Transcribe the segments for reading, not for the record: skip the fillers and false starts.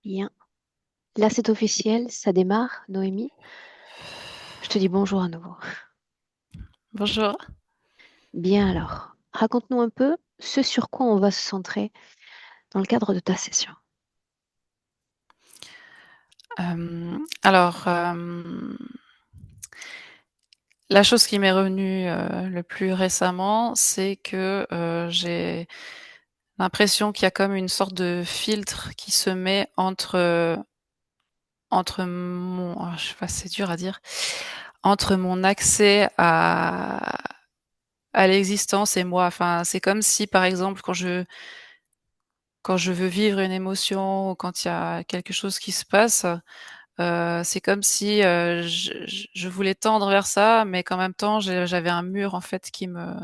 Bien. Là, c'est officiel, ça démarre, Noémie. Je te dis bonjour à nouveau. Bonjour. Bien alors, raconte-nous un peu ce sur quoi on va se centrer dans le cadre de ta session. Alors, la chose qui m'est revenue, le plus récemment, c'est que, j'ai l'impression qu'il y a comme une sorte de filtre qui se met entre mon je sais pas, c'est dur à dire, entre mon accès à l'existence et moi. Enfin, c'est comme si, par exemple, quand je veux vivre une émotion ou quand il y a quelque chose qui se passe. C'est comme si, je voulais tendre vers ça, mais qu'en même temps, j'avais un mur en fait qui me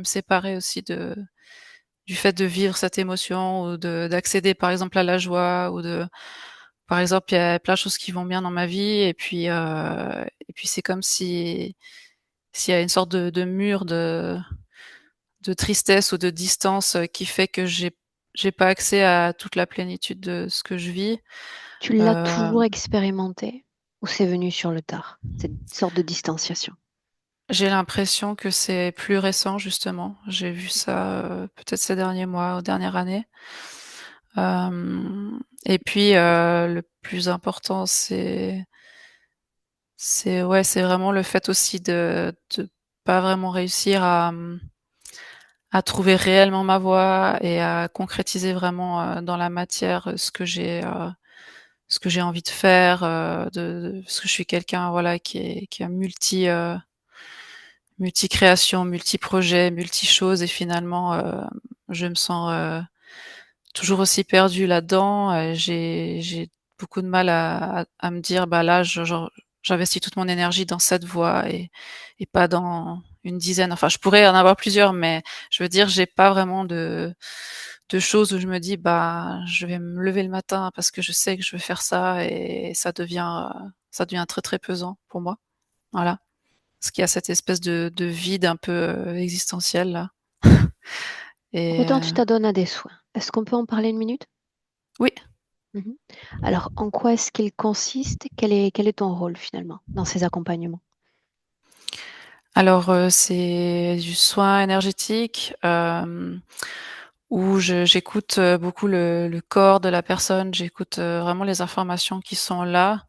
séparait aussi de du fait de vivre cette émotion ou de d'accéder par exemple à la joie ou de par exemple, il y a plein de choses qui vont bien dans ma vie et puis c'est comme si s'il y a une sorte de mur de tristesse ou de distance, qui fait que j'ai pas accès à toute la plénitude de ce que je vis. Tu l'as Heu toujours expérimenté ou c'est venu sur le tard, cette sorte de distanciation? J'ai l'impression que c'est plus récent justement. J'ai vu ça, peut-être ces derniers mois ou dernière année. Et puis, le plus important, c'est ouais, c'est vraiment le fait aussi de pas vraiment réussir à trouver réellement ma voie et à concrétiser vraiment, dans la matière, ce que j'ai envie de faire, de parce que je suis quelqu'un, voilà, qui a multi-création, multi-projet, multi-choses et finalement, je me sens, toujours aussi perdue là-dedans. J'ai beaucoup de mal à me dire: «Bah, là, je genre, j'investis toute mon énergie dans cette voie et pas dans une dizaine». Enfin, je pourrais en avoir plusieurs, mais je veux dire, j'ai pas vraiment de choses où je me dis: «Bah, je vais me lever le matin parce que je sais que je veux faire ça» et ça devient très, très pesant pour moi. Voilà. Parce qu'il y a cette espèce de vide un peu, existentiel là et Autant tu t'adonnes à des soins. Est-ce qu'on peut en parler une minute? oui. Mhm. Alors, en quoi est-ce qu'il consiste? Quel est ton rôle finalement dans ces accompagnements? Alors, c'est du soin énergétique, où j'écoute, beaucoup le corps de la personne. J'écoute, vraiment les informations qui sont là,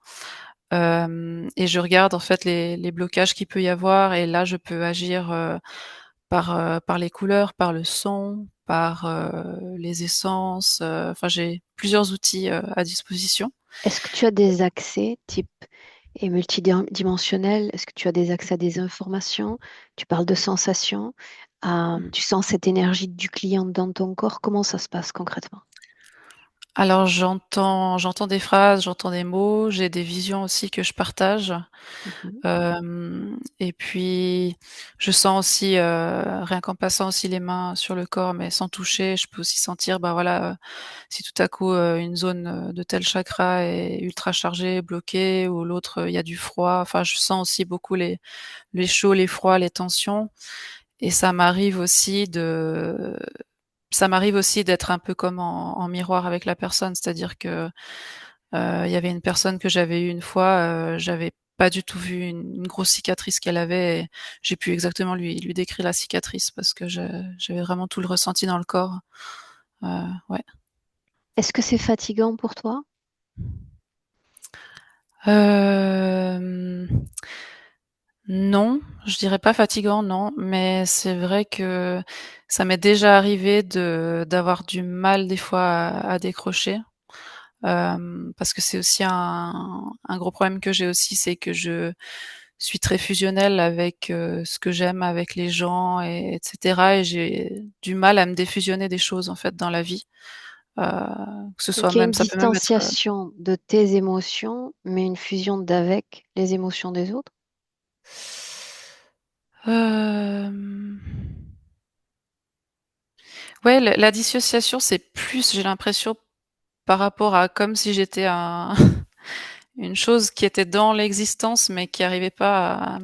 et je regarde en fait les blocages qu'il peut y avoir et là je peux agir, par les couleurs, par le son, par, les essences, enfin j'ai plusieurs outils, à disposition. Est-ce que tu as des accès type et multidimensionnel? Est-ce que tu as des accès à des informations? Tu parles de sensations. Tu sens cette énergie du client dans ton corps. Comment ça se passe concrètement? Alors j'entends des phrases, j'entends des mots, j'ai des visions aussi que je partage. Mhm. Et puis je sens aussi, rien qu'en passant aussi les mains sur le corps, mais sans toucher, je peux aussi sentir, bah, voilà, si tout à coup, une zone, de tel chakra est ultra chargée, bloquée ou l'autre, il y a du froid. Enfin, je sens aussi beaucoup les chauds, les froids, les tensions et ça m'arrive aussi d'être un peu comme en miroir avec la personne. C'est-à-dire que, il y avait une personne que j'avais eue une fois, j'avais pas du tout vu une grosse cicatrice qu'elle avait et j'ai pu exactement lui décrire la cicatrice parce que j'avais vraiment tout le ressenti dans le corps. Ouais. Est-ce que c'est fatigant pour toi? Hem, non, je dirais pas fatigant, non, mais c'est vrai que ça m'est déjà arrivé de d'avoir du mal des fois à décrocher. Parce que c'est aussi un gros problème que j'ai aussi, c'est que je suis très fusionnelle avec, ce que j'aime, avec les gens et j'ai du mal à me défusionner des choses, en fait, dans la vie. Heu, que ce soit Donc il y a une même ça peut même être, distanciation de tes émotions, mais une fusion d'avec les émotions des autres. hem, ouais, le la dissociation, c'est plus, j'ai l'impression, par rapport à comme si j'étais un une chose qui était dans l'existence, mais qui arrivait pas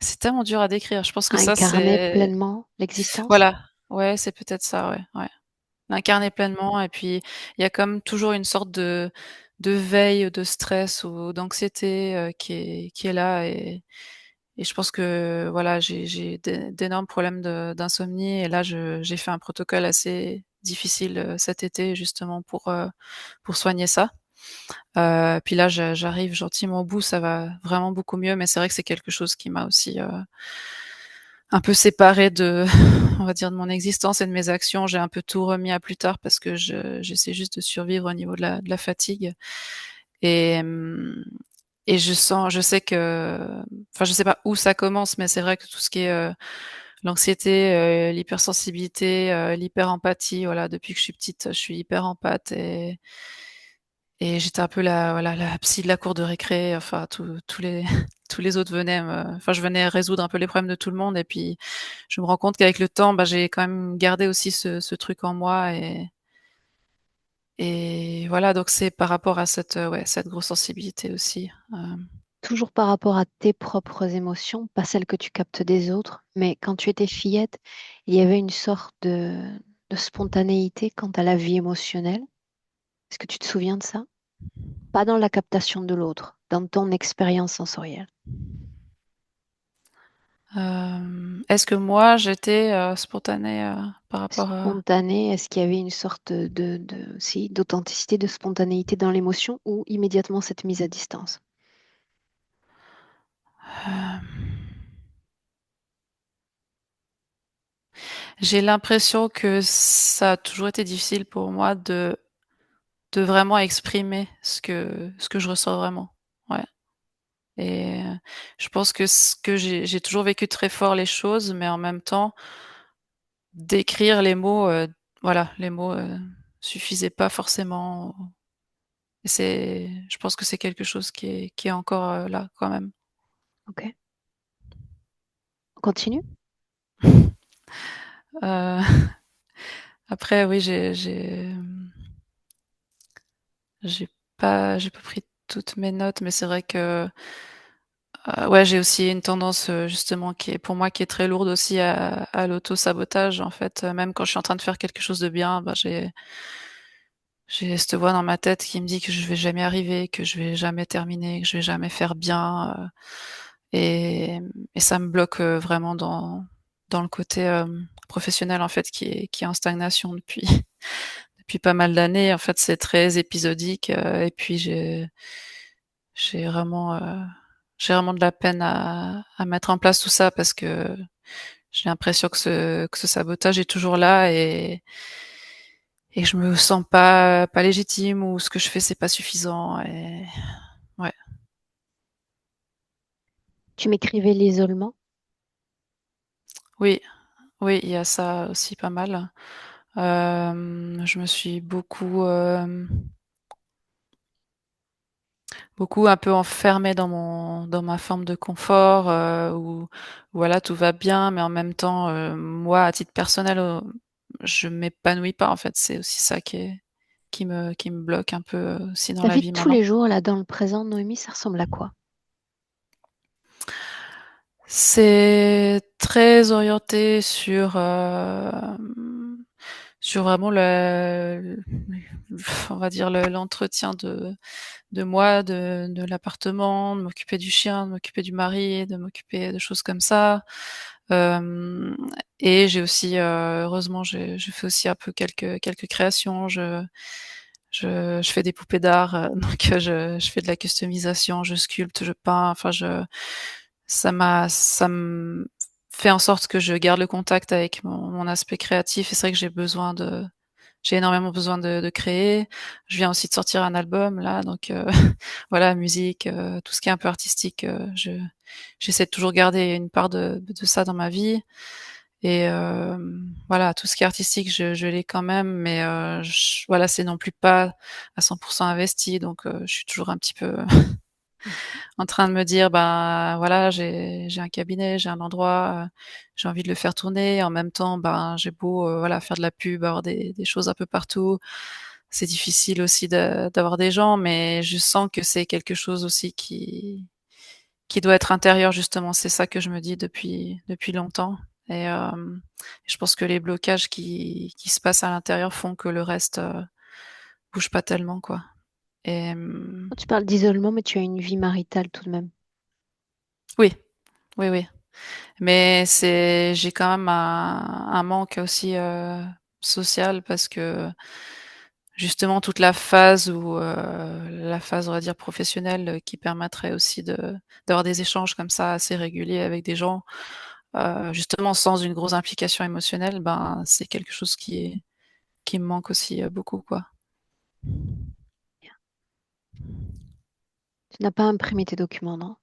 c'est tellement dur à décrire. Je pense que À ça, incarner c'est pleinement l'existence. voilà, ouais, c'est peut-être ça, ouais, ouais. l'incarner pleinement et puis il y a comme toujours une sorte de veille, de stress ou d'anxiété, qui est là et je pense que voilà, j'ai d'énormes problèmes d'insomnie et là j'ai fait un protocole assez difficile, cet été justement pour soigner ça. Puis là j'arrive gentiment au bout, ça va vraiment beaucoup mieux, mais c'est vrai que c'est quelque chose qui m'a aussi, un peu séparée de on va dire de mon existence et de mes actions. J'ai un peu tout remis à plus tard parce que j'essaie juste de survivre au niveau de la fatigue et et je sais que enfin, je sais pas où ça commence, mais c'est vrai que tout ce qui est, l'anxiété, l'hypersensibilité, l'hyperempathie, voilà, depuis que je suis petite, je suis hyper empathe et j'étais un peu la voilà, la psy de la cour de récré, enfin tous les tous les autres venaient me enfin, je venais résoudre un peu les problèmes de tout le monde et puis je me rends compte qu'avec le temps, bah, j'ai quand même gardé aussi ce truc en moi et voilà, donc c'est par rapport à cette, ouais, cette grosse sensibilité aussi, Toujours par rapport à tes propres émotions, pas celles que tu captes des autres, mais quand tu étais fillette, il y avait une sorte de spontanéité quant à la vie émotionnelle. Est-ce que tu te souviens de ça? Pas dans la captation de l'autre, dans ton expérience sensorielle. est-ce que moi j'étais, spontanée, par rapport à Spontanée, est-ce qu'il y avait une sorte si, d'authenticité, de spontanéité dans l'émotion ou immédiatement cette mise à distance? j'ai l'impression que ça a toujours été difficile pour moi de vraiment exprimer ce que je ressens vraiment. Ouais et je pense que ce que j'ai toujours vécu très fort les choses, mais en même temps, d'écrire les mots, voilà, les mots, suffisaient pas forcément et je pense que c'est quelque chose qui est encore, là quand même. Ok, on continue. Heu, après oui, j'ai j'ai pas pris toutes mes notes, mais c'est vrai que, ouais, j'ai aussi une tendance, justement qui est pour moi qui est très lourde aussi à l'auto-sabotage en fait, même quand je suis en train de faire quelque chose de bien, bah, j'ai cette voix dans ma tête qui me dit que je vais jamais arriver, que je vais jamais terminer, que je vais jamais faire bien, et ça me bloque, vraiment dans le côté, professionnel en fait qui est en stagnation depuis depuis pas mal d'années. En fait, c'est très épisodique, et puis j'ai vraiment, heu, j'ai vraiment de la peine à mettre en place tout ça parce que j'ai l'impression que ce sabotage est toujours là et je me sens pas légitime ou ce que je fais, c'est pas suffisant et ouais. Tu m'écrivais l'isolement. Oui, oui, il y a ça aussi pas mal. Je me suis beaucoup un peu enfermée dans ma forme de confort, où voilà, tout va bien, mais en même temps, moi, à titre personnel, je m'épanouis pas, en fait. C'est aussi ça qui me bloque un peu, aussi dans Ta la vie de vie tous maintenant. les jours, là, dans le présent, Noémie, ça ressemble à quoi? C'est très orienté sur vraiment on va dire l'entretien de moi, de l'appartement, de m'occuper du chien, de m'occuper du mari, de m'occuper de choses comme ça. Hem et j'ai aussi, heureusement, je fais aussi un peu quelques créations. Je fais des poupées d'art, donc je fais de la customisation, je sculpte, je peins, enfin ça me fait en sorte que je garde le contact avec mon aspect créatif et c'est vrai que j'ai énormément besoin de créer. Je viens aussi de sortir un album là, donc voilà, musique, tout ce qui est un peu artistique, j'essaie de toujours garder une part de ça dans ma vie et voilà, tout ce qui est artistique, je l'ai quand même, mais voilà, c'est non plus pas à 100 investi, donc je suis toujours un petit peu Mhm. en train de me dire: «Ben, voilà, j'ai un cabinet, j'ai un endroit, j'ai envie de le faire tourner». En même temps, ben, j'ai beau, voilà, faire de la pub, avoir des choses un peu partout. C'est difficile aussi d'avoir des gens, mais je sens que c'est quelque chose aussi qui doit être intérieur justement. C'est ça que je me dis depuis longtemps et je pense que les blocages qui se passent à l'intérieur font que le reste, bouge pas tellement, quoi. Et Tu parles d'isolement, mais tu as une vie maritale tout de même. oui, oui, oui. Mais j'ai quand même un manque aussi social parce que justement toute la phase où la phase on va dire professionnelle qui permettrait aussi d'avoir des échanges comme ça assez réguliers avec des gens, justement sans une grosse implication émotionnelle, ben c'est quelque chose qui me manque aussi beaucoup quoi. Tu n'as pas imprimé tes documents, non?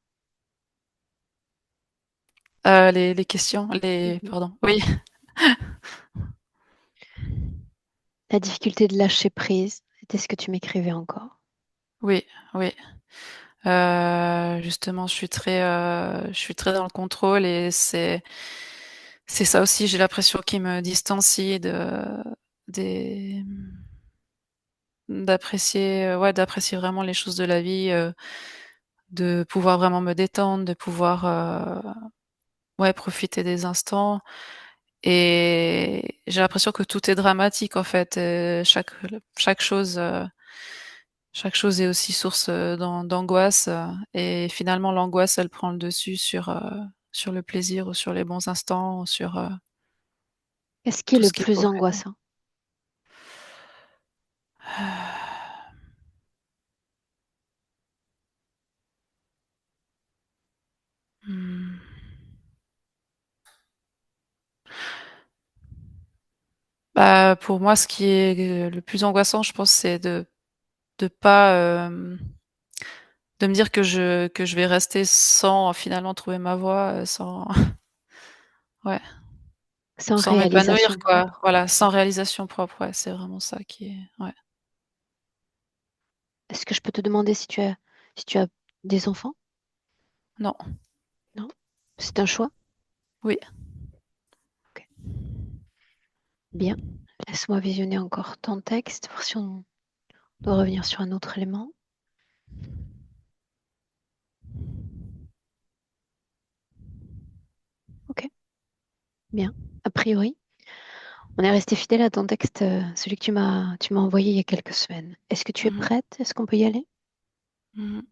Les questions, les Mhm. pardon, oui, La difficulté de lâcher prise, c'était ce que tu m'écrivais encore. oui, oui. Justement, je suis très dans le contrôle et c'est ça aussi. J'ai l'impression qu'il me distancie des, d'apprécier, ouais, d'apprécier vraiment les choses de la vie, de pouvoir vraiment me détendre, de pouvoir, ouais, profiter des instants. Et j'ai l'impression que tout est dramatique en fait. Chaque chose. Chaque chose est aussi source d'angoisse et finalement l'angoisse elle prend le dessus sur le plaisir ou sur les bons instants ou sur Qu'est-ce qui est tout le ce qui plus pourrait. angoissant? Hmm. Bah, pour moi, ce qui est le plus angoissant, je pense, c'est de pas de me dire que je vais rester sans finalement trouver ma voie, sans ouais, Sans sans m'épanouir réalisation quoi. propre. Voilà, sans réalisation propre. Ouais, c'est vraiment ça qui est. Ouais. Est-ce que je peux te demander si tu as des enfants? Non. Non? C'est un choix? Oui. Ok. Bien. Laisse-moi visionner encore ton texte, voir si on doit revenir sur un autre élément. Ok. Bien. A priori, on est resté fidèle à ton texte, celui que tu m'as envoyé il y a quelques semaines. Est-ce que tu es Mhm. prête? Est-ce qu'on peut y aller? Mhm.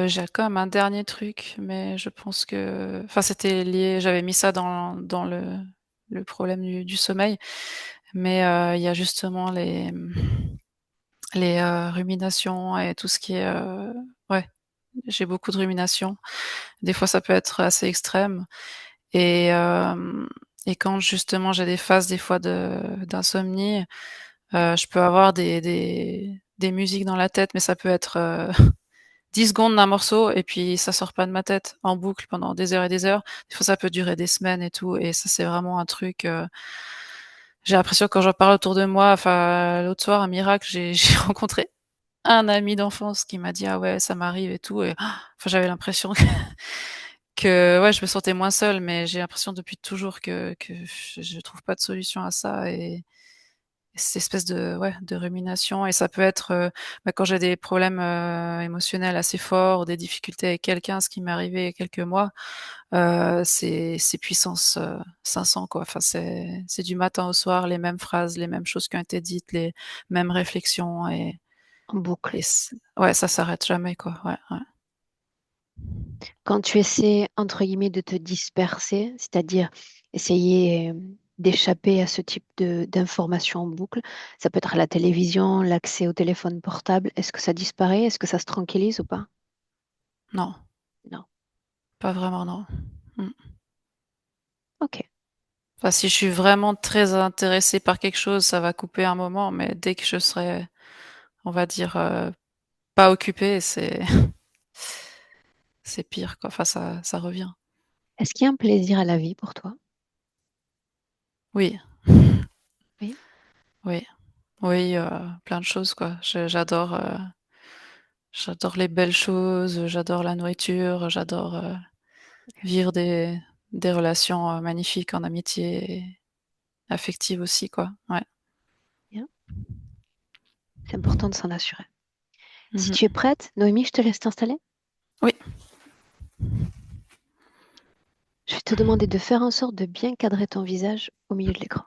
J'ai quand même un dernier truc, mais je pense que, enfin, c'était lié. J'avais mis ça dans le problème du sommeil, mais il y a justement les ruminations et tout ce qui est, ouais, j'ai beaucoup de ruminations. Des fois, ça peut être assez extrême, et euh, et quand justement j'ai des phases des fois d'insomnie, je peux avoir des musiques dans la tête, mais ça peut être 10 secondes d'un morceau et puis ça sort pas de ma tête en boucle pendant des heures et des heures. Des fois, ça peut durer des semaines et tout. Et ça, c'est vraiment un truc. J'ai l'impression que quand j'en parle autour de moi, enfin, l'autre soir, un miracle, j'ai rencontré un ami d'enfance qui m'a dit ah ouais, ça m'arrive et tout. Et enfin, j'avais l'impression que ouais, je me sentais moins seule, mais j'ai l'impression depuis toujours que je trouve pas de solution à ça. Et cette espèce de ouais de rumination et ça peut être bah, quand j'ai des problèmes émotionnels assez forts ou des difficultés avec quelqu'un, ce qui m'est arrivé il y a quelques mois, c'est puissance 500 quoi. Enfin c'est du matin au soir les mêmes phrases, les mêmes choses qui ont été dites, les mêmes réflexions En boucle. ouais ça s'arrête jamais quoi. Ouais, ouais. Quand tu essaies, entre guillemets, de te disperser, c'est-à-dire essayer d'échapper à ce type d'informations en boucle, ça peut être la télévision, l'accès au téléphone portable. Est-ce que ça disparaît? Est-ce que ça se tranquillise ou pas? Non, Non. pas vraiment non. Mm. Ok. Enfin si je suis vraiment très intéressée par quelque chose, ça va couper un moment, mais dès que je serai, on va dire pas occupée, c'est pire, quoi. Enfin, ça revient. Est-ce qu'il y a un plaisir à la vie pour toi? Oui, Oui. oui, oui, plein de choses, quoi. J'adore les belles choses, j'adore la nourriture, j'adore Ok. vivre des relations magnifiques en amitié et affectives aussi, quoi. Ouais. Bien. C'est important de s'en assurer. Si tu es Mhm. prête, Noémie, je te laisse t'installer. Oui. Je vais te te demander de faire en sorte de bien cadrer ton visage au milieu de l'écran.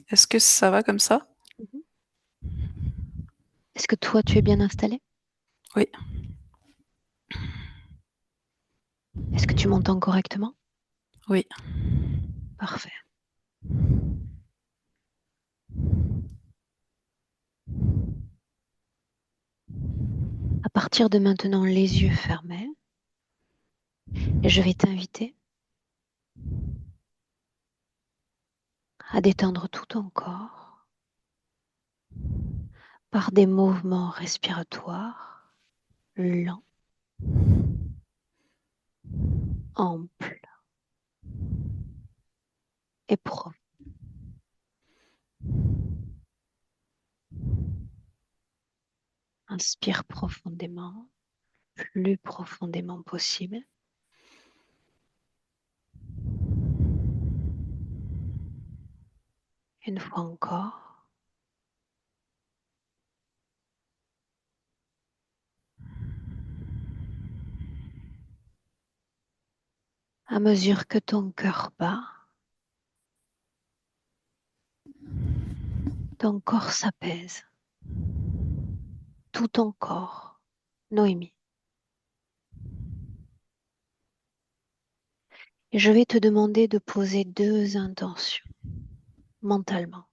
Est-ce que ça va comme ça? Mhm. Est-ce que toi, tu es bien installé? Oui, Est-ce que tu m'entends correctement? oui. Parfait. À partir de maintenant, les yeux fermés, et je vais t'inviter à détendre tout ton corps par des mouvements respiratoires lents, amples et profonds. Inspire profondément, plus profondément possible. Une fois encore. À mesure que ton cœur bat, ton corps s'apaise. Tout ton corps. Noémie. Et je vais te demander de poser deux intentions mentalement.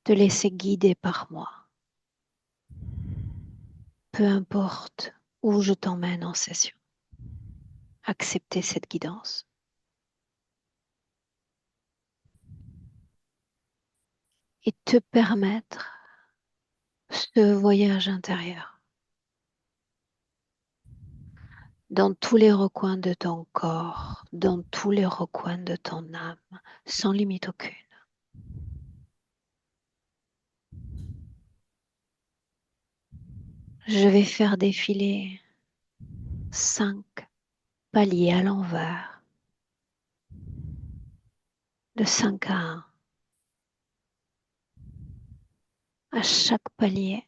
Te laisser guider par moi. Peu importe où je t'emmène en session. Accepter cette guidance. Et te permettre ce voyage intérieur dans tous les recoins de ton corps, dans tous les recoins de ton âme, sans limite aucune. Je vais faire défiler 5 paliers à l'envers, de 5 à 1. À chaque palier,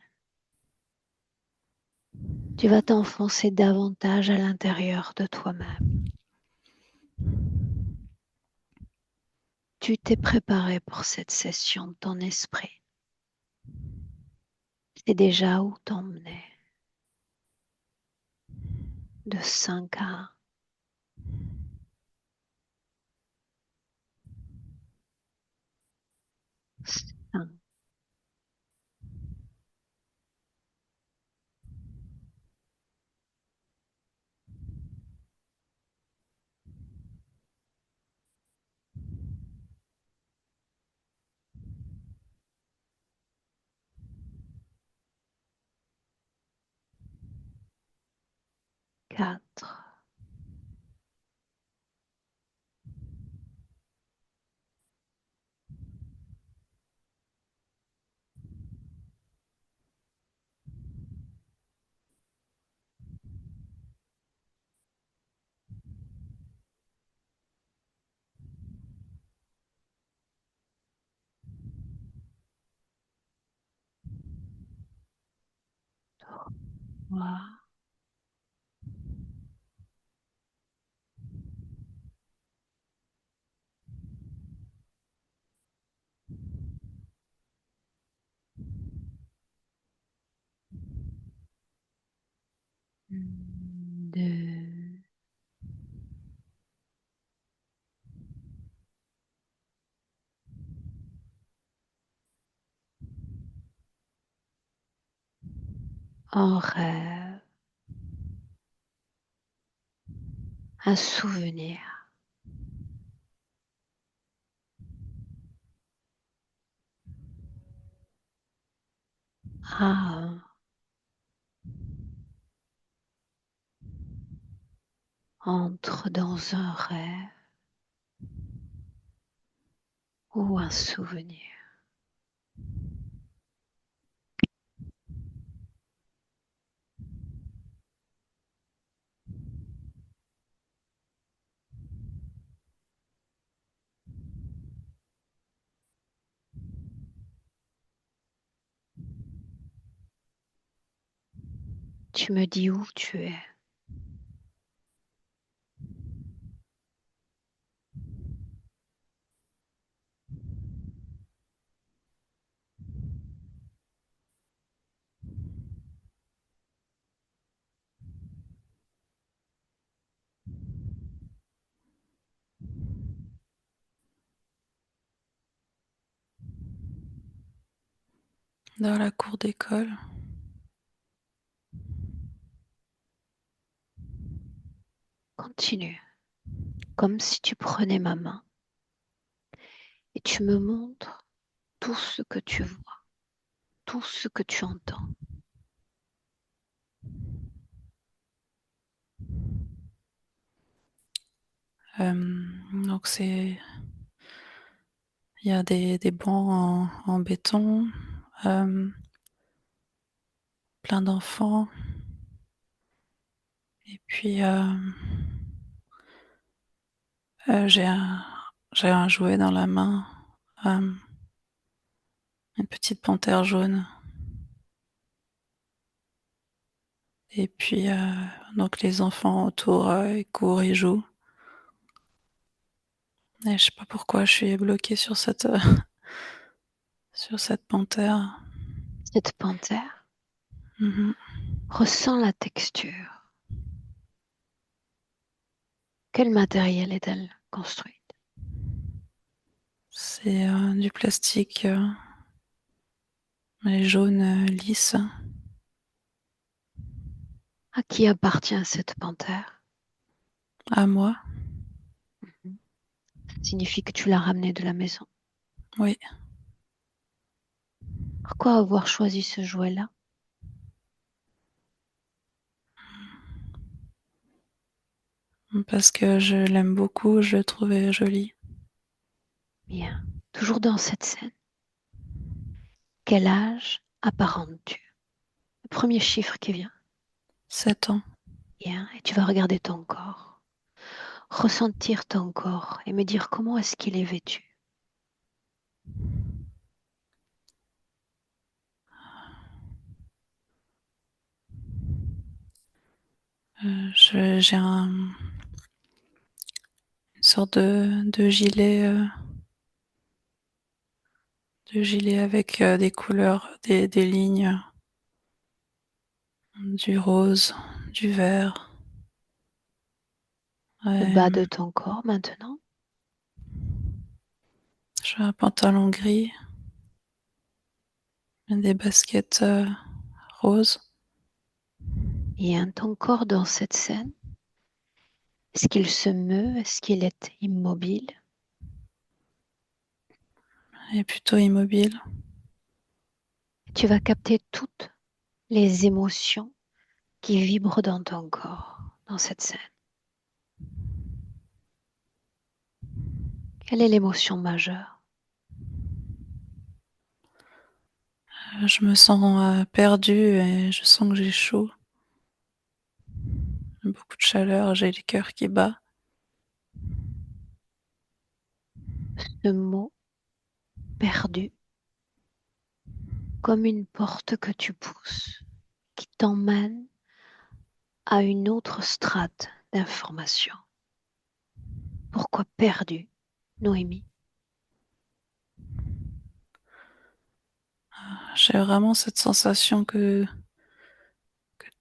tu vas t'enfoncer davantage à l'intérieur de toi-même. Tu t'es préparé pour cette session, ton esprit sait déjà où t'emmener. De 5 à 5, 4, 3, 2. Un rêve, un souvenir. Ah, entre dans un rêve ou un souvenir. tu me dis où tu es. Dans la cour d'école. Continue, comme si tu prenais ma main et tu me montres tout ce que tu vois, tout ce que tu entends. Donc il y a des bancs en béton, euh, plein d'enfants, et puis euh, j'ai un, j'ai un jouet dans la main, euh, une petite panthère jaune. Et puis donc les enfants autour, ils courent, ils jouent. Et je sais pas pourquoi je suis bloquée sur sur cette panthère. Cette panthère, Mhm. ressens la texture. Quel matériel est-elle construite? C'est du plastique, mais jaune lisse. À qui appartient cette panthère? À moi, Mhm. Ça signifie que tu l'as ramenée de la maison. oui, Pourquoi avoir choisi ce jouet-là? parce que je l'aime beaucoup, je le trouvais joli. Bien. Toujours dans cette scène. Quel âge apparentes-tu? Le premier chiffre qui vient. 7 ans. Bien. Et tu vas regarder ton corps. Ressentir ton corps et me dire comment est-ce qu'il est vêtu. J'ai une sorte de gilet avec des couleurs, des lignes, du rose, du vert. Le bas Euh, de ton corps maintenant. j'ai un pantalon gris, des baskets roses. Bien. Ton corps dans cette scène. Est-ce qu'il se meut? Est-ce qu'il est immobile? Et plutôt immobile. Tu vas capter toutes les émotions qui vibrent dans ton corps, dans cette scène. Quelle est l'émotion majeure? Je me sens perdue et je sens que j'ai chaud, beaucoup de chaleur, j'ai le cœur qui bat. Ce mot perdu, comme une porte que tu pousses, qui t'emmène à une autre strate d'information. Pourquoi perdu, Noémie? J'ai vraiment cette sensation que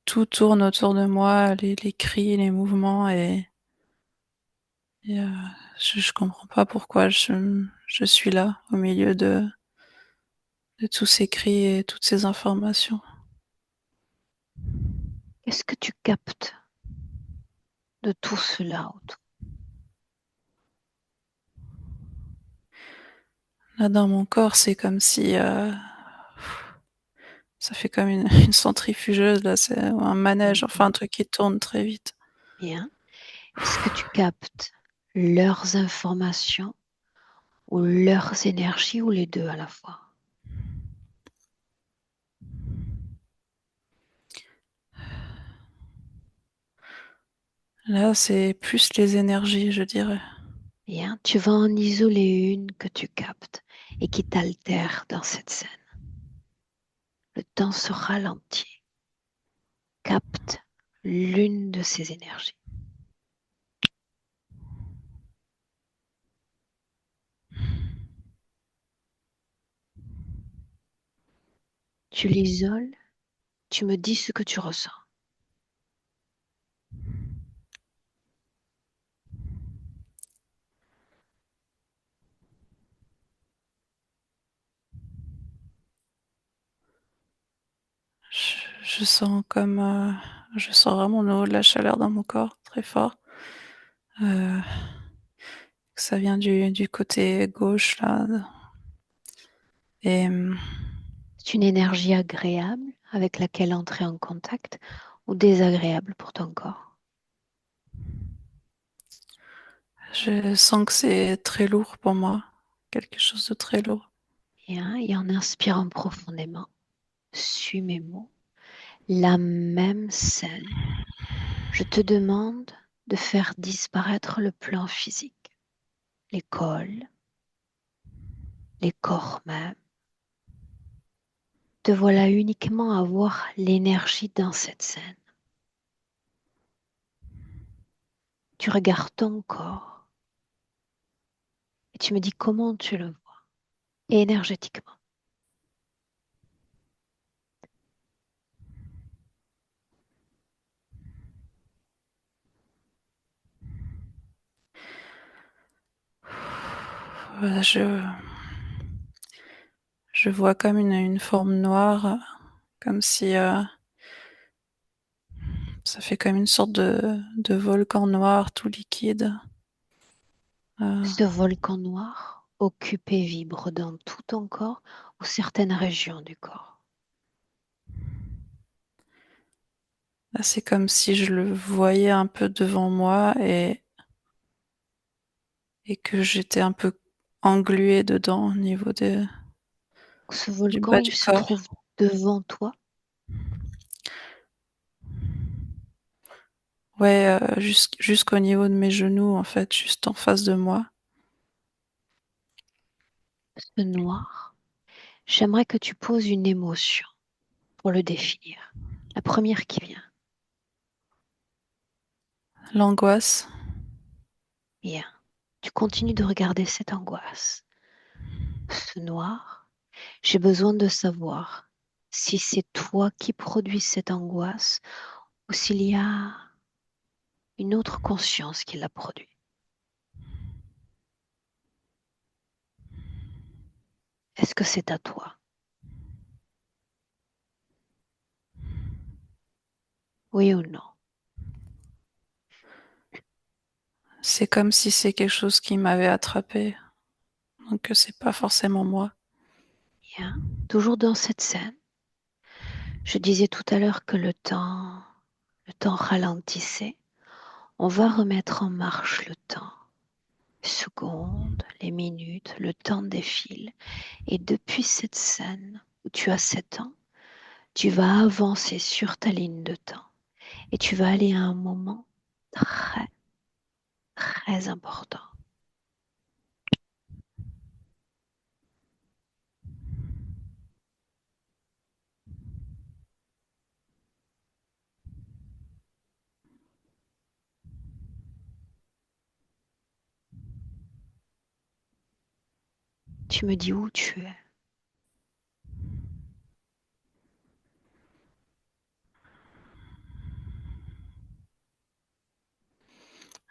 tout tourne autour de moi, les cris, les mouvements, et je comprends pas pourquoi je suis là, au milieu de tous ces cris et toutes ces informations. Qu'est-ce que tu captes de tout cela autour? Là, dans mon corps, c'est comme si ça fait comme une centrifugeuse, là, c'est un manège, enfin Mhm. un truc qui tourne très vite. Bien. Est-ce que tu captes leurs informations ou leurs énergies ou les deux à la fois? Là, c'est plus les énergies, je dirais. Bien. Tu vas en isoler une que tu captes et qui t'altère dans cette scène. Le temps se ralentit. capte l'une de ces énergies. Tu l'isoles, tu me dis ce que tu ressens. Je sens comme, je sens vraiment de la chaleur dans mon corps très fort. Heu, que ça vient du côté gauche là et C'est une énergie agréable avec laquelle entrer en contact ou désagréable pour ton corps. je sens que c'est très lourd pour moi, quelque chose de très lourd. Bien, et en inspirant profondément, suis mes mots. La même scène, je te demande de faire disparaître le plan physique, l'école, les corps même. Te voilà uniquement à voir l'énergie dans cette scène. Tu regardes ton corps et tu me dis comment tu le vois énergétiquement. Je vois comme une forme noire, comme si, ça fait comme une sorte de volcan noir tout liquide. Heu, Ce volcan noir occupe et vibre dans tout ton corps ou certaines régions du corps. Là, c'est comme si je le voyais un peu devant moi et que j'étais un peu engluée dedans au niveau Ce du volcan, bas il du se corps. trouve devant toi. Ouais, jusqu'au niveau de mes genoux, en fait, juste en face de moi. Ce noir, j'aimerais que tu poses une émotion pour le définir. La première qui vient. L'angoisse, Bien. Tu continues de regarder cette angoisse. Ce noir, j'ai besoin de savoir si c'est toi qui produis cette angoisse ou s'il y a une autre conscience qui la produit. Est-ce que c'est à toi? Oui ou non? c'est comme si c'est quelque chose qui m'avait attrapée, donc c'est pas forcément moi. Bien. Toujours dans cette scène, je disais tout à l'heure que le temps ralentissait. On va remettre en marche le temps. Les secondes, les minutes, le temps défile. Et depuis cette scène où tu as 7 ans, tu vas avancer sur ta ligne de temps et tu vas aller à un moment très, très important. Tu me dis où tu es.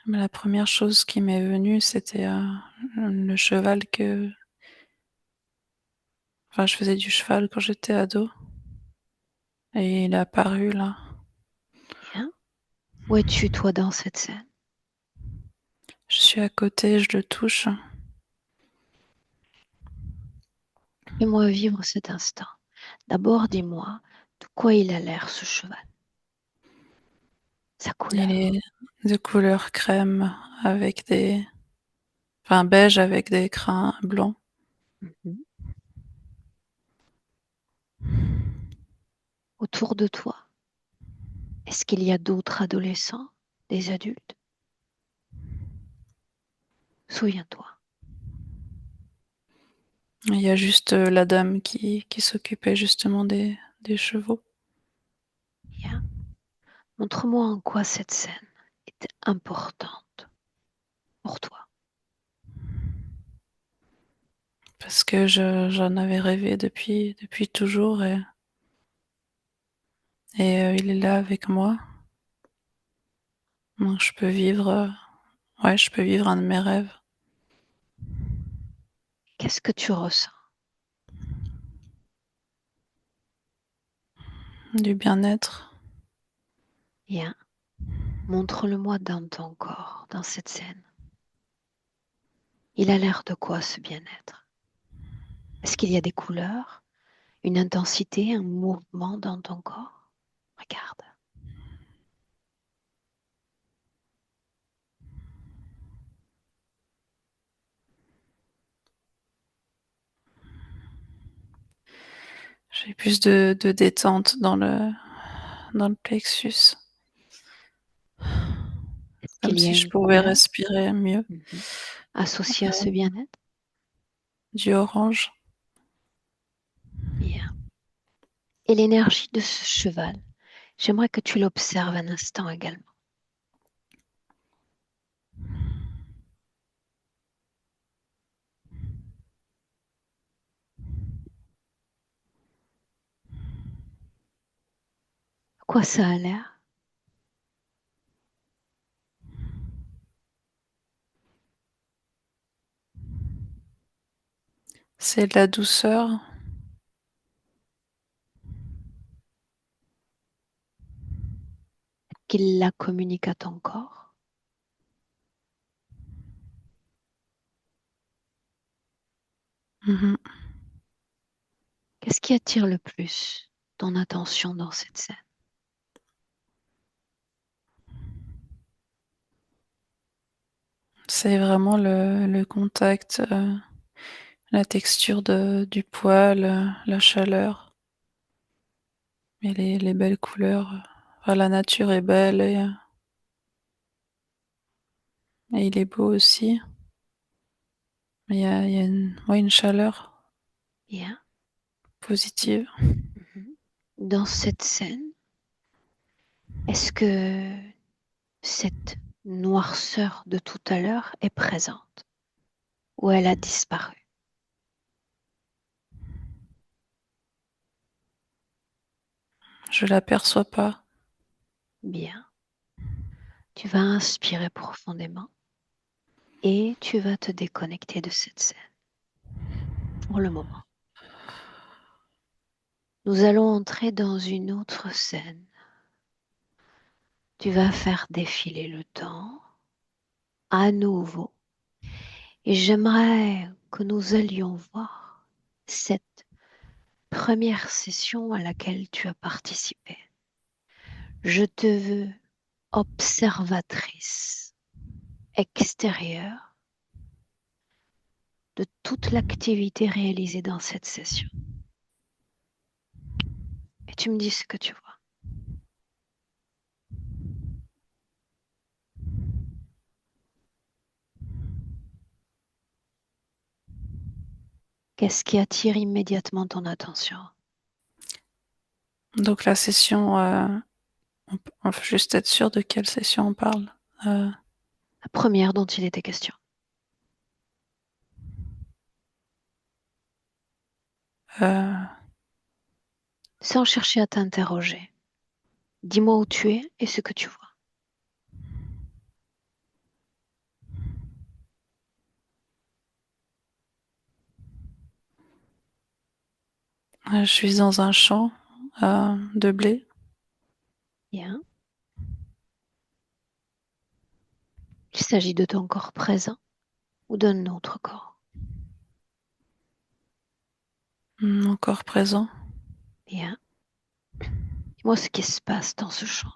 Mais la première chose qui m'est venue, c'était, le cheval que enfin, je faisais du cheval quand j'étais ado et il est apparu là. Bien. Où es-tu toi dans cette scène? Je suis à côté, je le touche. Fais-moi vivre cet instant. D'abord, dis-moi de quoi il a l'air ce cheval, sa Il couleur. est de couleur crème avec des enfin beige avec des crins blancs. Mhm. Autour de toi, est-ce qu'il y a d'autres adolescents, des adultes? Souviens-toi. Il y a juste, la dame qui s'occupait justement des chevaux. Bien. Montre-moi en quoi cette scène est importante pour toi. Parce que j'en avais rêvé depuis toujours et il est là avec moi. Donc ouais, je peux vivre un de mes rêves. Qu'est-ce que tu ressens? Du bien-être. Bien, montre-le-moi dans ton corps, dans cette scène. Il a l'air de quoi ce bien-être? Est-ce qu'il y a des couleurs, une intensité, un mouvement dans ton corps? Regarde. J'ai plus de détente dans le plexus. Est-ce Comme qu'il y a si je une pouvais couleur respirer mieux. associée à ce bien-être? Du orange. Bien. Et l'énergie de ce cheval, j'aimerais que tu l'observes un instant également. À quoi ça a l'air? C'est de la douceur. Qu'il la communique à ton corps? Mhm. Qu'est-ce qui attire le plus ton attention dans cette scène? C'est vraiment le contact, la texture du poil, la chaleur et les belles couleurs. Enfin, la nature est belle et il est beau aussi. Il y a ouais, une chaleur Bien. positive. Mhm. Dans cette scène, est-ce que cette noirceur de tout à l'heure est présente ou elle a disparu? Je l'aperçois pas. Bien. Tu vas inspirer profondément et tu vas te déconnecter de cette scène pour le moment. Nous allons entrer dans une autre scène. Tu vas faire défiler le temps à nouveau et j'aimerais que nous allions voir cette première session à laquelle tu as participé. Je te veux observatrice extérieure de toute l'activité réalisée dans cette session. Et tu me dis ce que tu vois. Qu'est-ce qui attire immédiatement ton attention? Donc la session, on peut juste être sûr de quelle session on parle. Euh, La première dont il était question. euh, Sans chercher à t'interroger. Dis-moi où tu es et ce que tu vois. je suis dans un champ de blé. Bien. Il s'agit de ton corps présent ou d'un autre corps. Encore présent. Bien. Dis-moi ce qui se passe dans ce champ.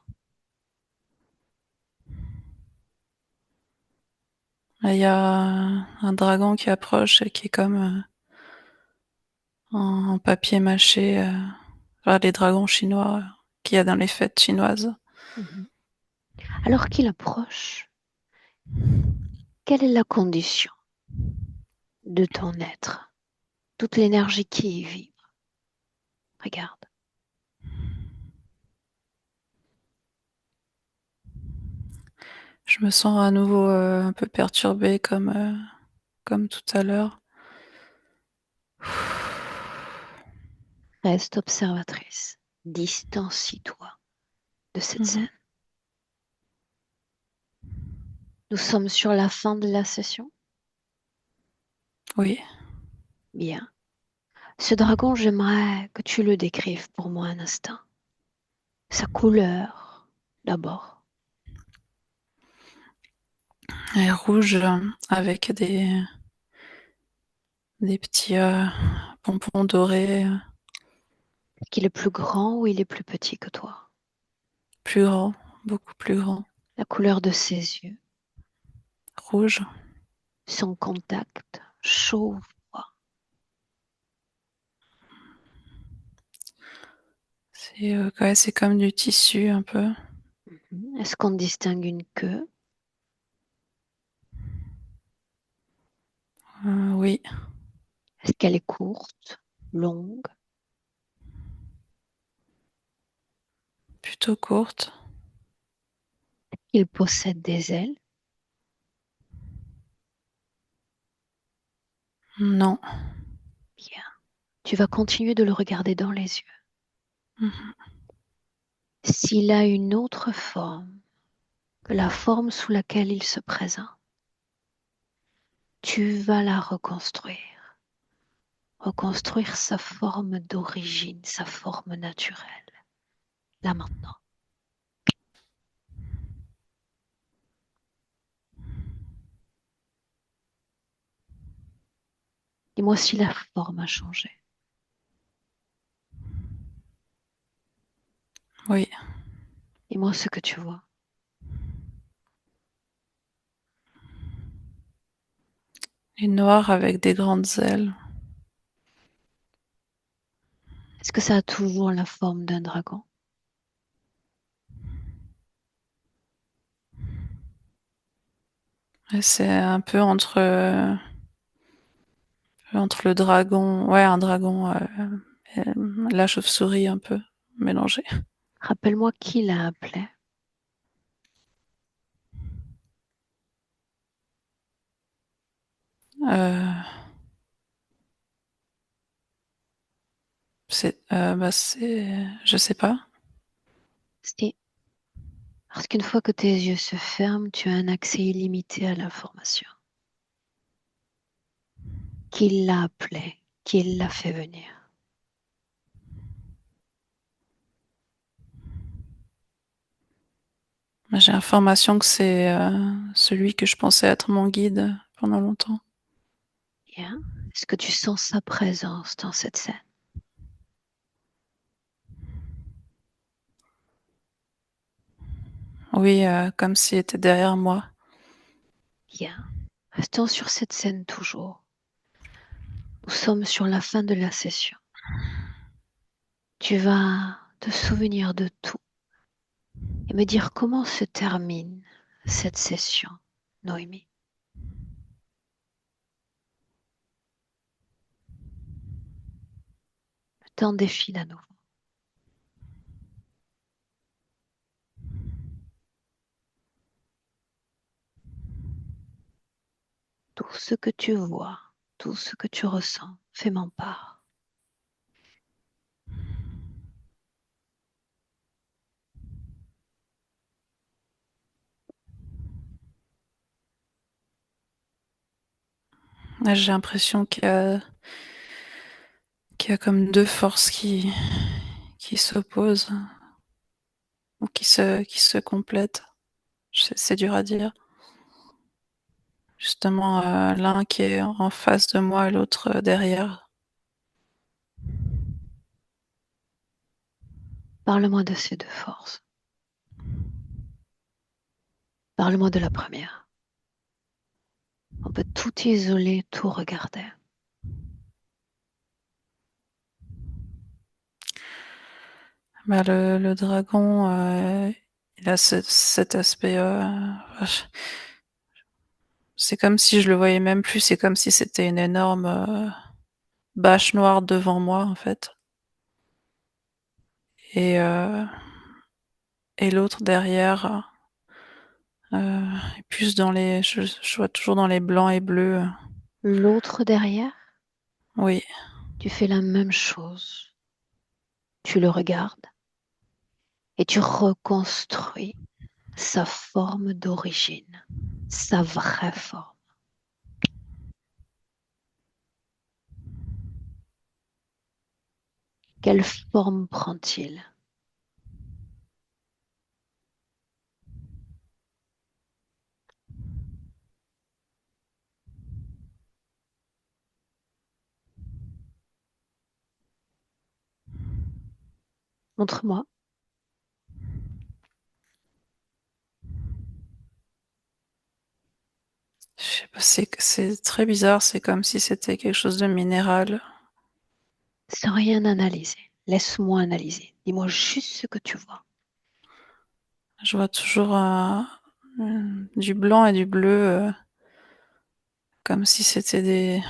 Il y a un dragon qui approche et qui est comme en papier mâché, enfin, les dragons chinois qu'il y a dans les fêtes chinoises. Mhm. Alors qu'il approche, quelle est la condition de ton être? Toute l'énergie qui y vibre. Regarde. Je me sens à nouveau un peu perturbée comme tout à l'heure. Reste observatrice. Distancie-toi de cette scène. Mhm. Nous sommes sur la fin de la session. Oui, Bien. Ce dragon, j'aimerais que tu le décrives pour moi un instant. Sa couleur, d'abord. elle est rouge avec des petits pompons dorés, Est-ce qu'il est plus grand ou il est plus petit que toi? plus grands, beaucoup plus grands, La couleur de ses yeux, rouge. son contact, chaud ou froid. Ouais, c'est comme du tissu un peu. Est-ce qu'on distingue une queue? Oui, Est-ce qu'elle est courte, longue? plutôt courte. Il possède des ailes? Non. Bien. Tu vas continuer de le regarder dans les yeux. Mhm. S'il a une autre forme que la forme sous laquelle il se présente, tu vas la reconstruire. Reconstruire sa forme d'origine, sa forme naturelle. Là maintenant. Dis-moi si la forme a changé. Oui, Dis-moi ce que tu vois. il est noir avec des grandes ailes. Est-ce que ça a toujours la forme d'un dragon? Et c'est un peu entre le dragon, ouais, un dragon, et la chauve-souris un peu mélangée. Rappelle-moi qui l'a appelé. Euh, je sais pas. Si. Parce qu'une fois que tes yeux se ferment, tu as un accès illimité à l'information. Qui l'a appelé? Qui l'a fait venir? J'ai l'information que c'est celui que je pensais être mon guide pendant longtemps. Bien. Est-ce que tu sens sa présence dans cette scène? Oui, comme s'il était derrière moi. Bien. Restons sur cette scène toujours. Nous sommes sur la fin de la session. Tu vas te souvenir de tout et me dire comment se termine cette session, Noémie. Le temps défile à nouveau. Tout ce que tu vois, tout ce que tu ressens, fais-m'en part. Là, j'ai l'impression qu'il y a comme deux forces qui s'opposent ou qui se complètent. C'est dur à dire. Justement, l'un qui est en face de moi et l'autre derrière. Parle-moi de ces deux forces. Parle-moi de la première. On peut tout isoler, tout regarder. Bah, le dragon, il a cet aspect. C'est comme si je le voyais même plus. C'est comme si c'était une énorme bâche noire devant moi, en fait. Et, euh, et l'autre derrière, et plus dans les, je vois toujours dans les blancs et bleus. L'autre derrière, Oui, tu fais la même chose. Tu le regardes et tu reconstruis sa forme d'origine, sa vraie forme. Quelle forme prend-il? Montre-moi. je sais pas, c'est très bizarre. C'est comme si c'était quelque chose de minéral. Sans rien analyser. Laisse-moi analyser. Dis-moi juste ce que tu vois. Je vois toujours du blanc et du bleu, comme si c'était des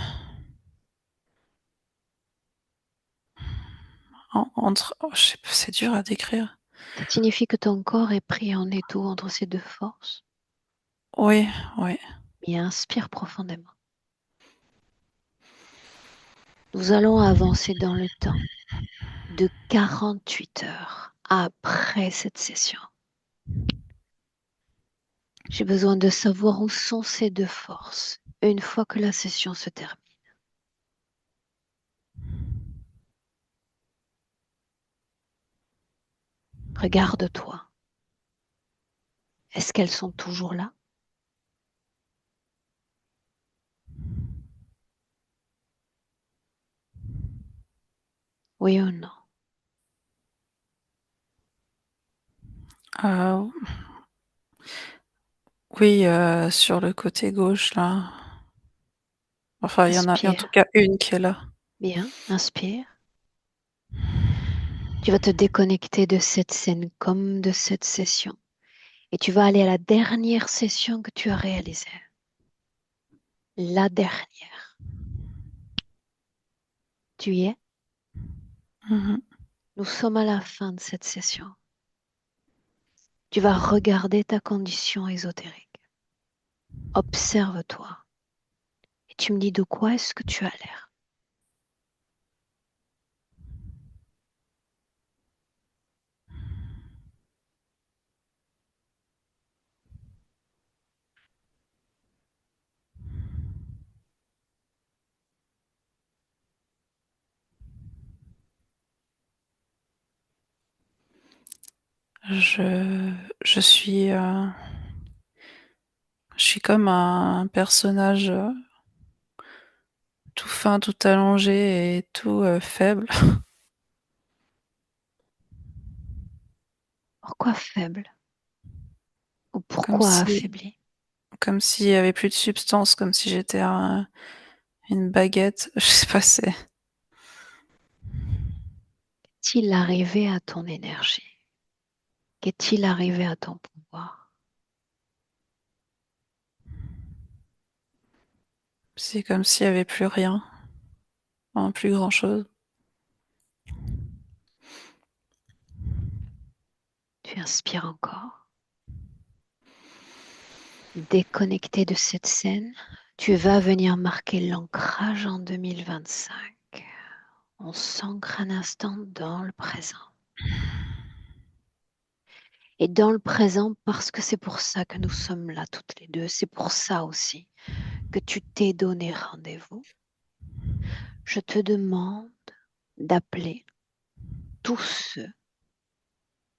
entre. Oh, je sais pas, c'est dur à décrire. Ça signifie que ton corps est pris en étau entre ces deux forces. Oui, oui. Et inspire profondément. Nous allons avancer dans le temps de 48 heures après cette session. J'ai besoin de savoir où sont ces deux forces une fois que la session se termine. Regarde-toi. Est-ce qu'elles sont toujours là? Oui ou non? Euh, oui, sur le côté gauche là. Enfin, il y a en tout Inspire. cas une qui est là. Bien, inspire. Tu vas te déconnecter de cette scène comme de cette session. Et tu vas aller à la dernière session que tu as réalisée. La dernière. Tu y es? Mhm. Nous sommes à la fin de cette session. Tu vas regarder ta condition ésotérique. Observe-toi. Et tu me dis de quoi est-ce que tu as l'air. Je, je suis, je suis comme un personnage tout fin, tout allongé et tout faible, Pourquoi faible? Ou comme pourquoi si, affaibli? comme s'il y avait plus de substance, comme si j'étais une baguette. Je sais pas, c'est. Qu'est-il arrivé à ton énergie? Qu'est-il arrivé à ton pouvoir? C'est comme s'il y avait plus rien, hein, plus grand chose. Tu inspires encore. Déconnecté de cette scène, tu vas venir marquer l'ancrage en 2025. On s'ancre un instant dans le présent. Et dans le présent, parce que c'est pour ça que nous sommes là toutes les deux, c'est pour ça aussi que tu t'es donné rendez-vous. Je te demande d'appeler tous ceux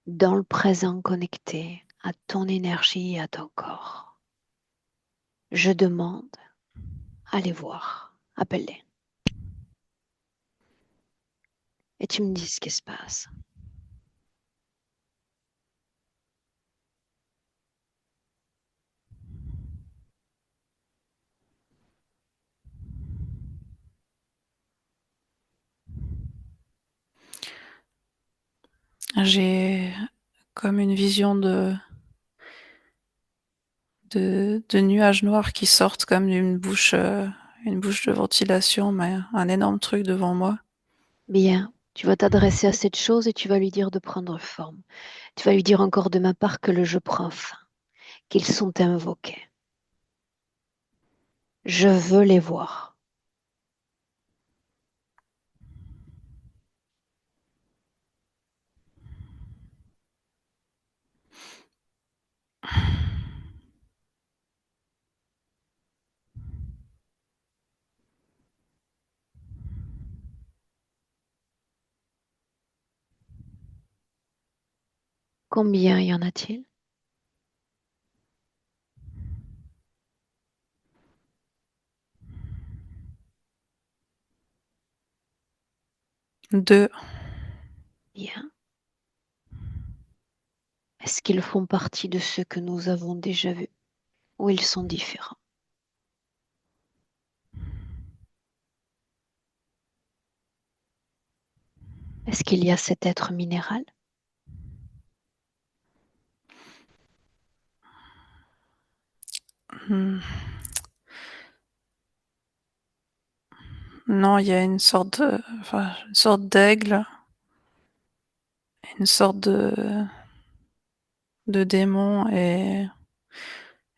dans le présent connectés à ton énergie et à ton corps. Je demande à les voir. Appelle-les. Et tu me dis ce qui se passe. J'ai comme une vision de nuages noirs qui sortent comme une bouche de ventilation, mais un énorme truc devant moi. Bien, tu vas t'adresser à cette chose et tu vas lui dire de prendre forme. Tu vas lui dire encore de ma part que le jeu prend fin, qu'ils sont invoqués. Je veux les voir. Combien y en a-t-il? 2. Bien. Est-ce qu'ils font partie de ceux que nous avons déjà vus ou ils sont différents? Est-ce qu'il y a cet être minéral? Hmm. Non, il y a une sorte d'aigle, une sorte de démon et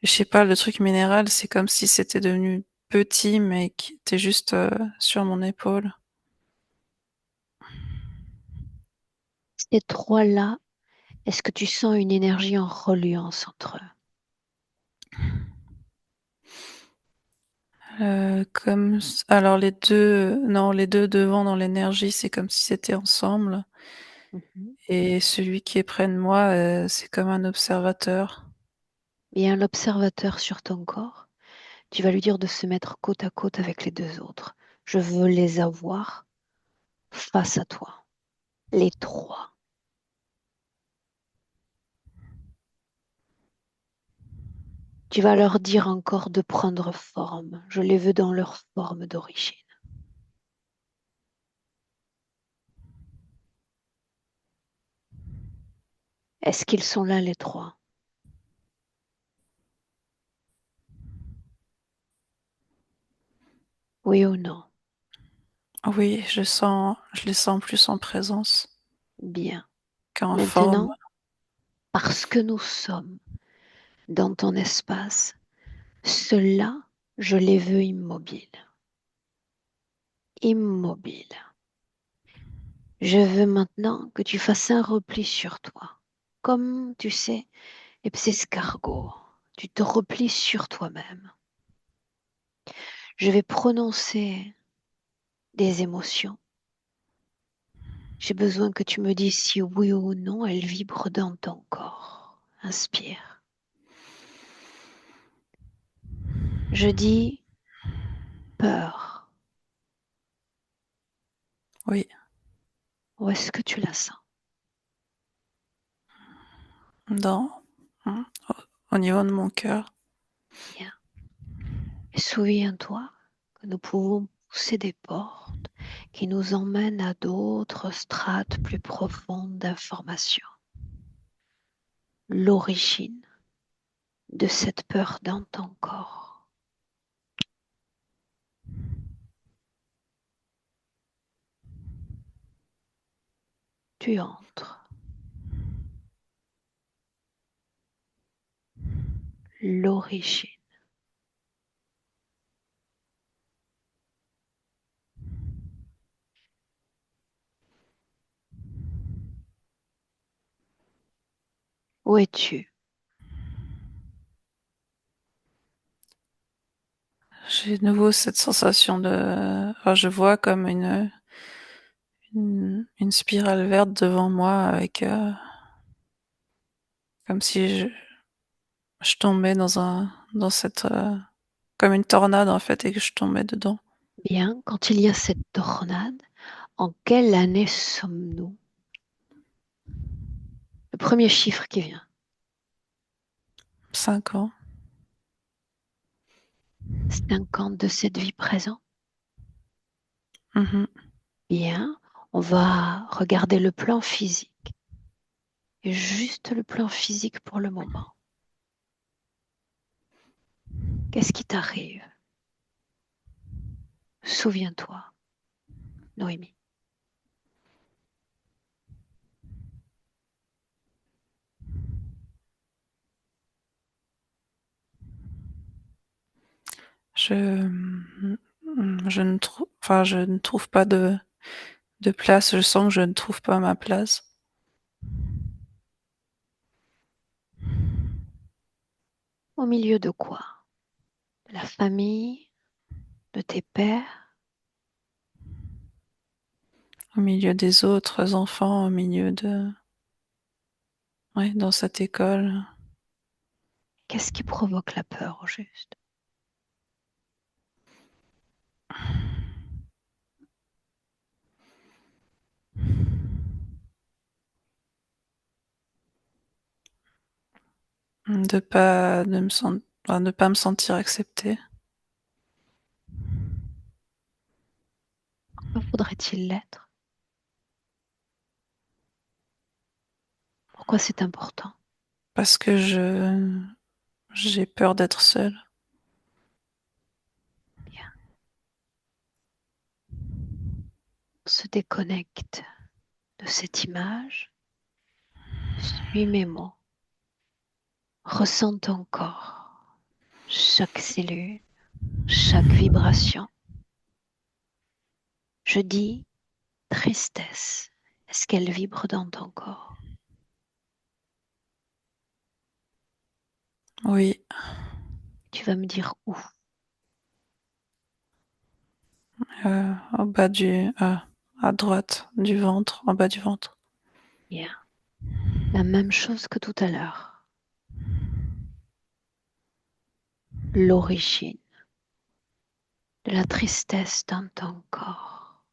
je sais pas, le truc minéral, c'est comme si c'était devenu petit, mais qui était juste sur mon épaule. Ces trois-là, est-ce que tu sens une énergie en reliance entre eux? Alors les deux devant dans l'énergie, c'est comme si c'était ensemble. Mhm. Et celui qui est près de moi, c'est comme un observateur. Il y a un observateur sur ton corps. Tu vas lui dire de se mettre côte à côte avec les deux autres. Je veux les avoir face à toi. Les trois. Tu vas leur dire encore de prendre forme. Je les veux dans leur forme d'origine. Est-ce qu'ils sont là les trois? Oui ou non? Oui, je les sens plus en présence Bien. qu'en forme. Maintenant, parce que nous sommes dans ton espace, ceux-là, je les veux immobiles. Immobiles. Je veux maintenant que tu fasses un repli sur toi. Comme, tu sais, les petits escargots. Tu te replies sur toi-même. Je vais prononcer des émotions. J'ai besoin que tu me dises si oui ou non elles vibrent dans ton corps. Inspire. Je dis peur. Oui, Où est-ce que tu la sens? dans, hein, au niveau de mon cœur. Bien. Et souviens-toi que nous pouvons pousser des portes qui nous emmènent à d'autres strates plus profondes d'information. L'origine de cette peur dans ton corps. Tu entres. L'origine. Où es-tu? J'ai de nouveau cette sensation enfin, je vois comme une spirale verte devant moi avec, comme si je tombais dans cette, comme une tornade en fait et que je tombais dedans. Bien, quand il y a cette tornade, en quelle année sommes-nous? Le premier chiffre qui vient. 5 ans. 50 de cette vie présente. Mhm. Bien, on va regarder le plan physique. Et juste le plan physique pour le moment. Qu'est-ce qui t'arrive? Souviens-toi, Noémie. Je, je ne trouve pas de place. Je sens que je ne trouve pas ma place. Au milieu de quoi? De la famille, de tes pères? Au milieu des autres enfants, au milieu ouais, dans cette école, Qu'est-ce qui provoque la peur au juste? de pas, de me sen- enfin, de pas me sentir acceptée. Pourquoi faudrait-il l'être? Pourquoi c'est important? Parce que j'ai peur d'être seule. Bien. On se déconnecte de cette image. Suis mes mots. Ressens ton corps, chaque cellule, chaque vibration. Je dis tristesse. Est-ce qu'elle vibre dans ton corps? Oui, Tu vas me dire où? au bas à droite du ventre, en bas du ventre. Bien. La même chose que tout à l'heure. L'origine de la tristesse dans ton corps.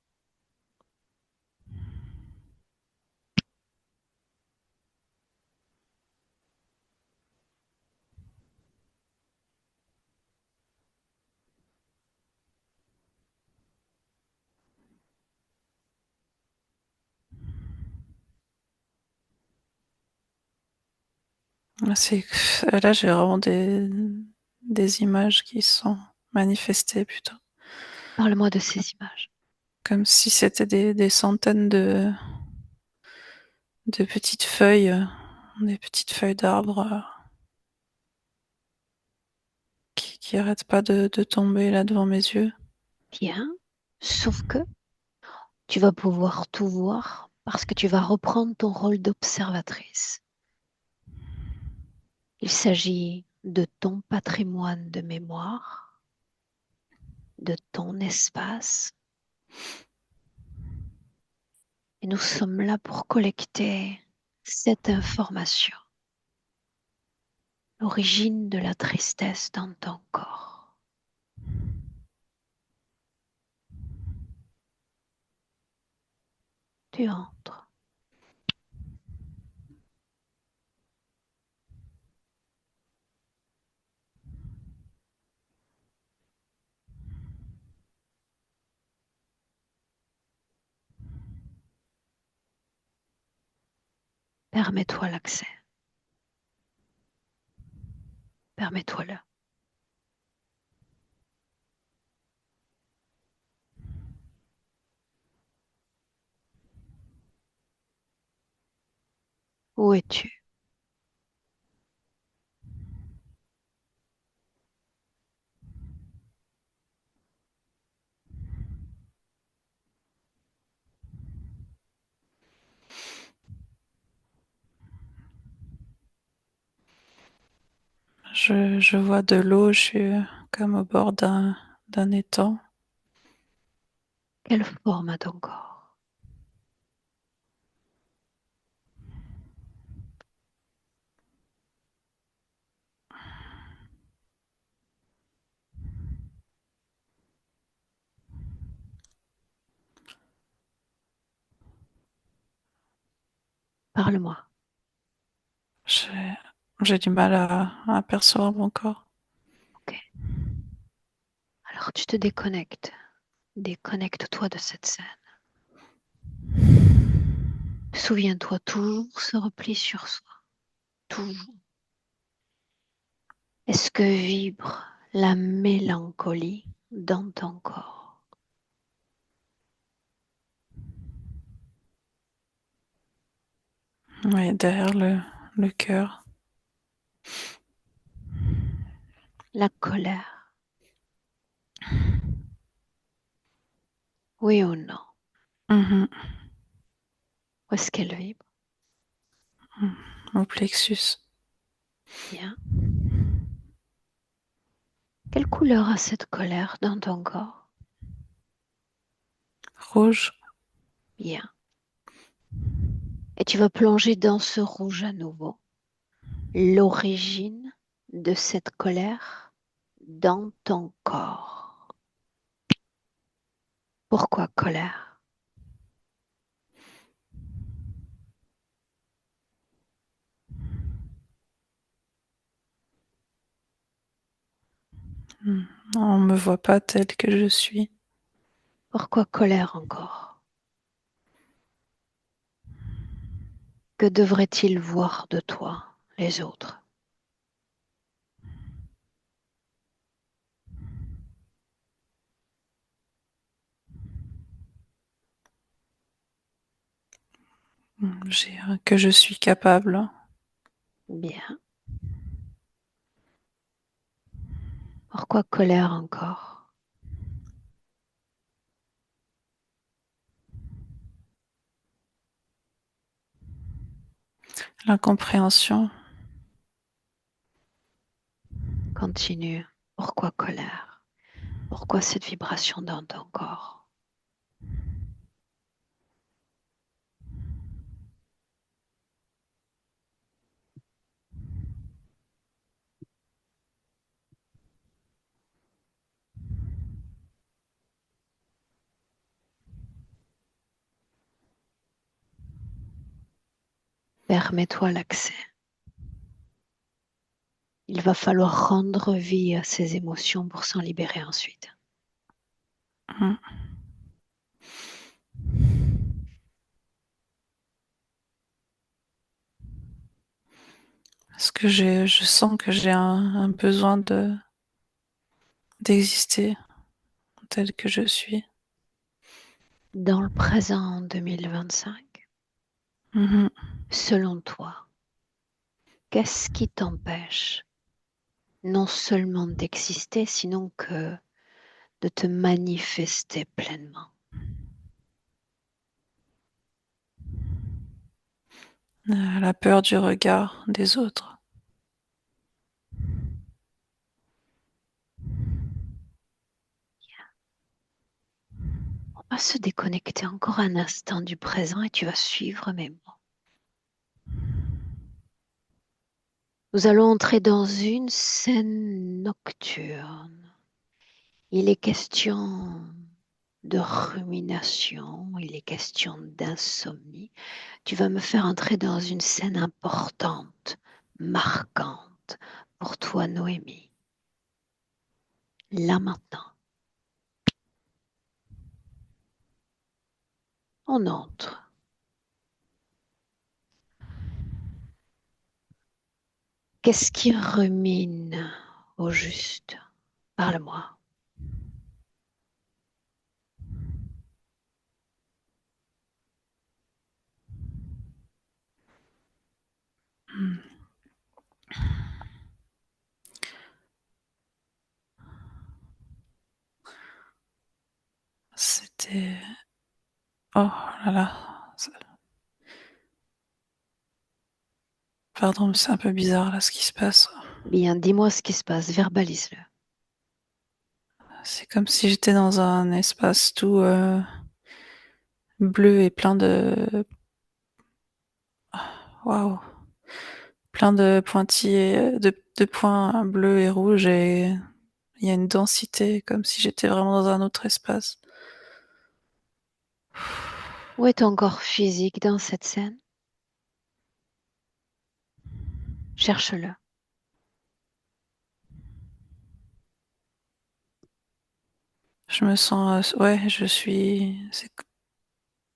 C'est, là, j'ai vraiment des images qui sont manifestées plutôt. Parle-moi de ces images. Comme si c'était des centaines de petites feuilles, des petites feuilles d'arbres qui arrêtent pas de tomber là devant mes yeux. Bien. Sauf que tu vas pouvoir tout voir parce que tu vas reprendre ton rôle d'observatrice. Il s'agit de ton patrimoine de mémoire, de ton espace. Et nous sommes là pour collecter cette information, l'origine de la tristesse dans ton corps. Tu entres. Permets-toi l'accès. Permets-toi-le. Où es-tu? Je vois de l'eau, je suis comme au bord d'un étang. Quelle forme a ton corps? Parle-moi. J'ai, j'ai du mal à apercevoir mon corps. Ok. Alors tu te déconnectes. Déconnecte-toi de cette scène. Souviens-toi toujours se repli sur soi. Toujours. Est-ce que vibre la mélancolie dans ton corps? Oui, derrière le cœur. La colère? Oui ou non? Mhm. Où est-ce qu'elle vibre? Au plexus. Bien. Quelle couleur a cette colère dans ton corps? Rouge. Bien. Et tu vas plonger dans ce rouge à nouveau. L'origine de cette colère dans ton corps. Pourquoi colère? On me voit pas telle que je suis. Pourquoi colère encore? Que devraient-ils voir de toi, les autres? Que je suis capable. Bien. Pourquoi colère encore? L'incompréhension. Continue. Pourquoi colère? Pourquoi cette vibration dans ton corps? Permets-toi l'accès. Il va falloir rendre vie à ces émotions pour s'en libérer ensuite. Mm. Parce que je sens que j'ai un besoin d'exister tel que je suis. Dans le présent en 2025, Mhm. selon toi, qu'est-ce qui t'empêche non seulement d'exister, sinon que de te manifester pleinement? La peur du regard des autres. On va se déconnecter encore un instant du présent et tu vas suivre mes mots. Nous allons entrer dans une scène nocturne. Il est question de rumination, il est question d'insomnie. Tu vas me faire entrer dans une scène importante, marquante pour toi, Noémie. Là maintenant, on entre. Qu'est-ce qui rumine au juste? Parle-moi. Mm. C'était... Oh là là. Pardon, mais c'est un peu bizarre là ce qui se passe. Bien, dis-moi ce qui se passe, verbalise-le. C'est comme si j'étais dans un espace tout bleu et plein de... Waouh! Plein de pointillés, de points bleus et rouges et il y a une densité comme si j'étais vraiment dans un autre espace. Où est ton corps physique dans cette scène? Cherche-le. Je me sens, ouais, je suis, c'est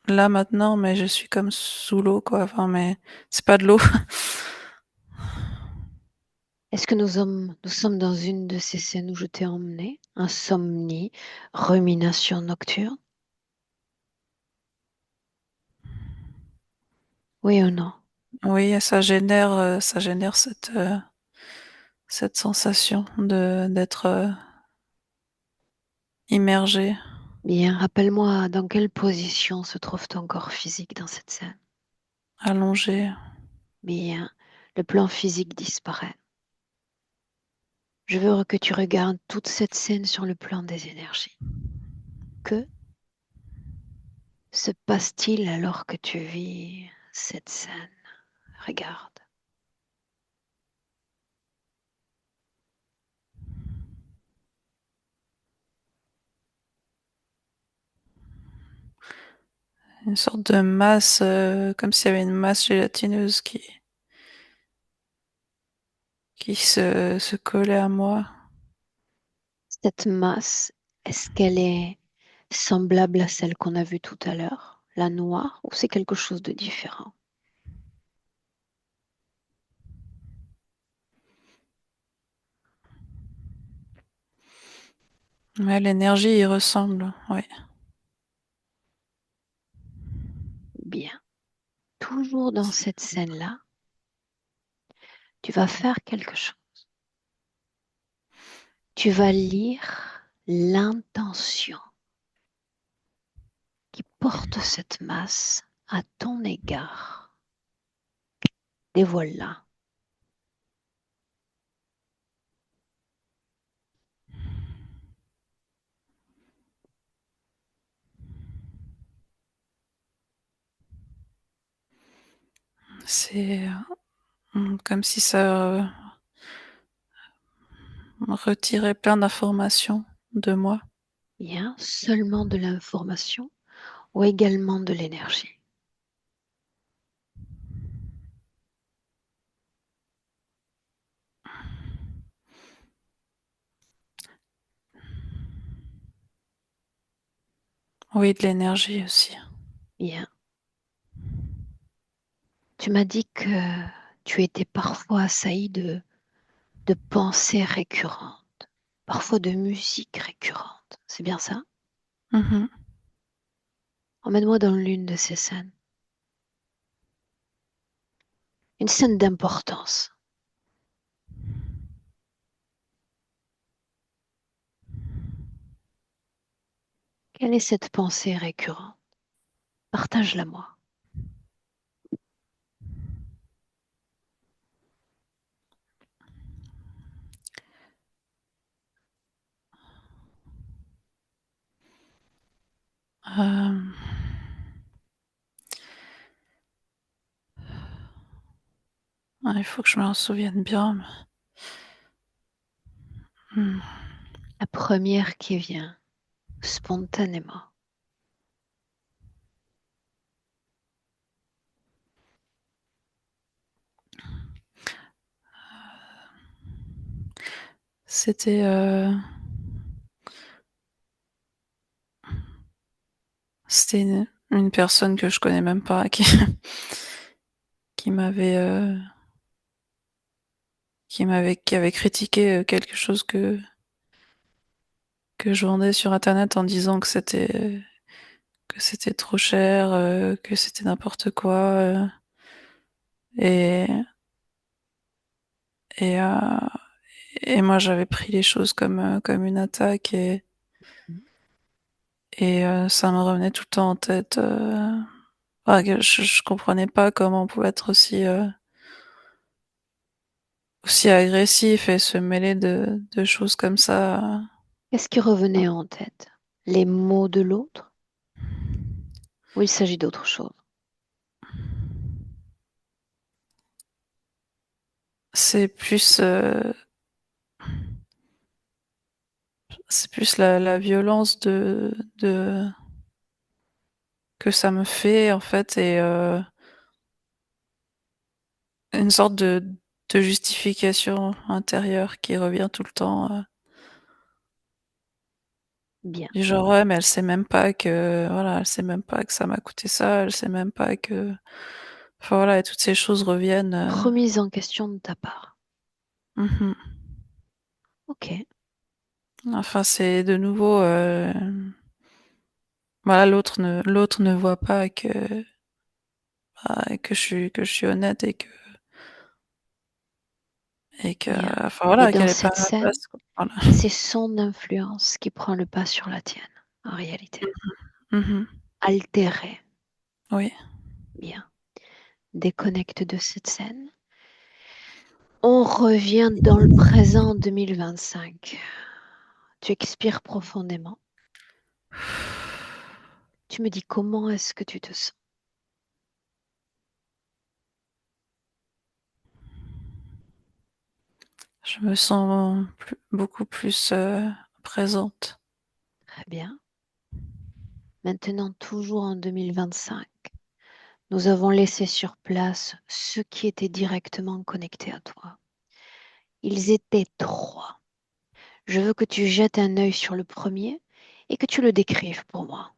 là maintenant, mais je suis comme sous l'eau, quoi. Enfin, mais c'est pas de l'eau. Est-ce que nous sommes dans une de ces scènes où je t'ai emmené? Insomnie, rumination nocturne? Oui ou non? Oui, ça génère cette sensation de d'être immergé. Bien, rappelle-moi dans quelle position se trouve ton corps physique dans cette scène. allongée. Bien, le plan physique disparaît. Je veux que tu regardes toute cette scène sur le plan des énergies. Que se passe-t-il alors que tu vis cette scène? Regarde. Une sorte de masse, comme s'il y avait une masse gélatineuse qui se collait à moi. Cette masse, est-ce qu'elle est semblable à celle qu'on a vue tout à l'heure, la noire, ou c'est quelque chose de différent? Ouais, l'énergie y ressemble, oui. Bien. Toujours dans cette scène-là, tu vas faire quelque chose. Tu vas lire l'intention qui porte cette masse à ton égard. Dévoile-la. C'est comme si ça retirait plein d'informations de moi. Bien, seulement de l'information ou également de l'énergie. Oui, de l'énergie aussi. Bien. Tu m'as dit que tu étais parfois assailli de pensées récurrentes, parfois de musique récurrente. C'est bien ça? Mhm. Emmène-moi dans l'une de ces scènes. Une scène d'importance. Quelle est cette pensée récurrente? Partage-la moi. Euh, il faut que je m'en souvienne bien. Hmm. La première qui vient spontanément. C'était c'était une personne que je connais même pas qui m'avait qui avait critiqué quelque chose que je vendais sur internet en disant que c'était trop cher, que c'était n'importe quoi, et et heu et moi j'avais pris les choses comme une attaque ça me revenait tout le temps en tête, que je comprenais pas comment on pouvait être aussi agressif et se mêler de choses comme ça. Qu'est-ce qui revenait en tête? Les mots de l'autre ou il s'agit d'autre chose? C'est plus, c'est plus la violence de que ça me fait en fait une sorte de justification intérieure qui revient tout le temps, Bien. du genre: «Ouais, mais elle sait même pas que voilà, elle sait même pas que ça m'a coûté ça, elle sait même pas que» enfin voilà et toutes ces choses reviennent, Remise en question de ta part. mmh mh. Ok. Enfin, c'est de nouveau, voilà, l'autre ne voit pas que, bah, que je suis honnête et que Bien. enfin Et voilà, dans qu'elle est pas cette à ma scène, place, quoi. Voilà. c'est son influence qui prend le pas sur la tienne. en réalité. Mhm. Altéré. Oui. Bien. Déconnecte de cette scène. On revient dans le présent 2025. Tu expires profondément. Tu me dis comment est-ce que tu te sens? Je me sens beaucoup plus présente. Très bien. Maintenant, toujours en 2025, nous avons laissé sur place ceux qui étaient directement connectés à toi. Ils étaient trois. Je veux que tu jettes un œil sur le premier et que tu le décrives pour moi.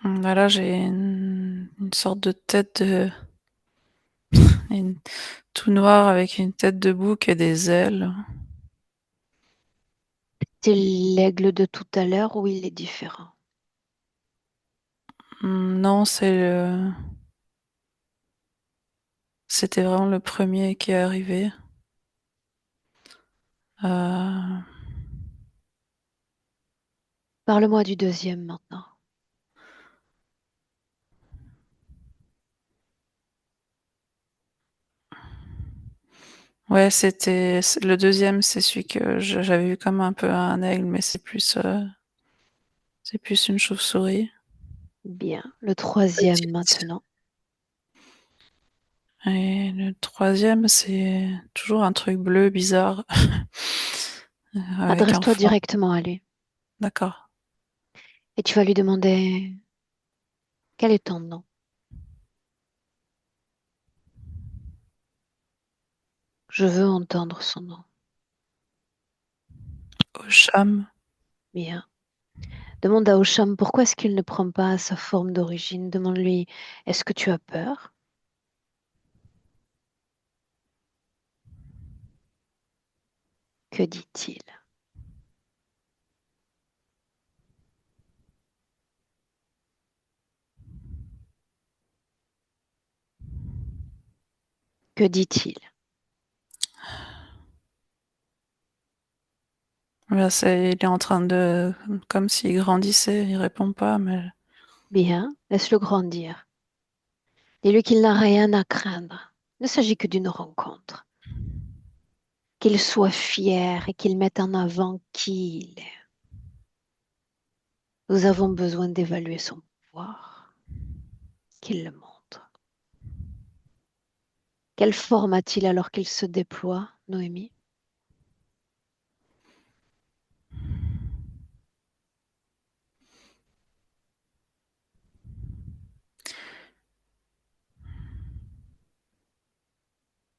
Là, j'ai une sorte de tête une- tout noir avec une tête de bouc et des ailes. C'est l'aigle de tout à l'heure ou il est différent? Non, c'était vraiment le premier qui est arrivé. Euh, Parle-moi du deuxième maintenant. ouais, le deuxième, c'est celui que j'avais vu comme un peu un aigle, mais c'est plus une chauve-souris. Bien. Le troisième Petite. maintenant. Et le troisième, c'est toujours un truc bleu bizarre avec un Adresse-toi flanc. directement à lui D'accord. et tu vas lui demander quel est ton nom. Je veux entendre son nom. Osham. Bien. Demande à Osham pourquoi est-ce qu'il ne prend pas sa forme d'origine. Demande-lui, est-ce que tu as peur? Que dit-il? Que dit-il? Là, il est en train comme s'il grandissait, il répond pas, mais Bien, laisse-le grandir. Dis-lui qu'il n'a rien à craindre. Il ne s'agit que d'une rencontre. Qu'il soit fier et qu'il mette en avant qui il est. Nous avons besoin d'évaluer son pouvoir. Qu'il le montre. Quelle forme a-t-il alors qu'il se déploie, Noémie?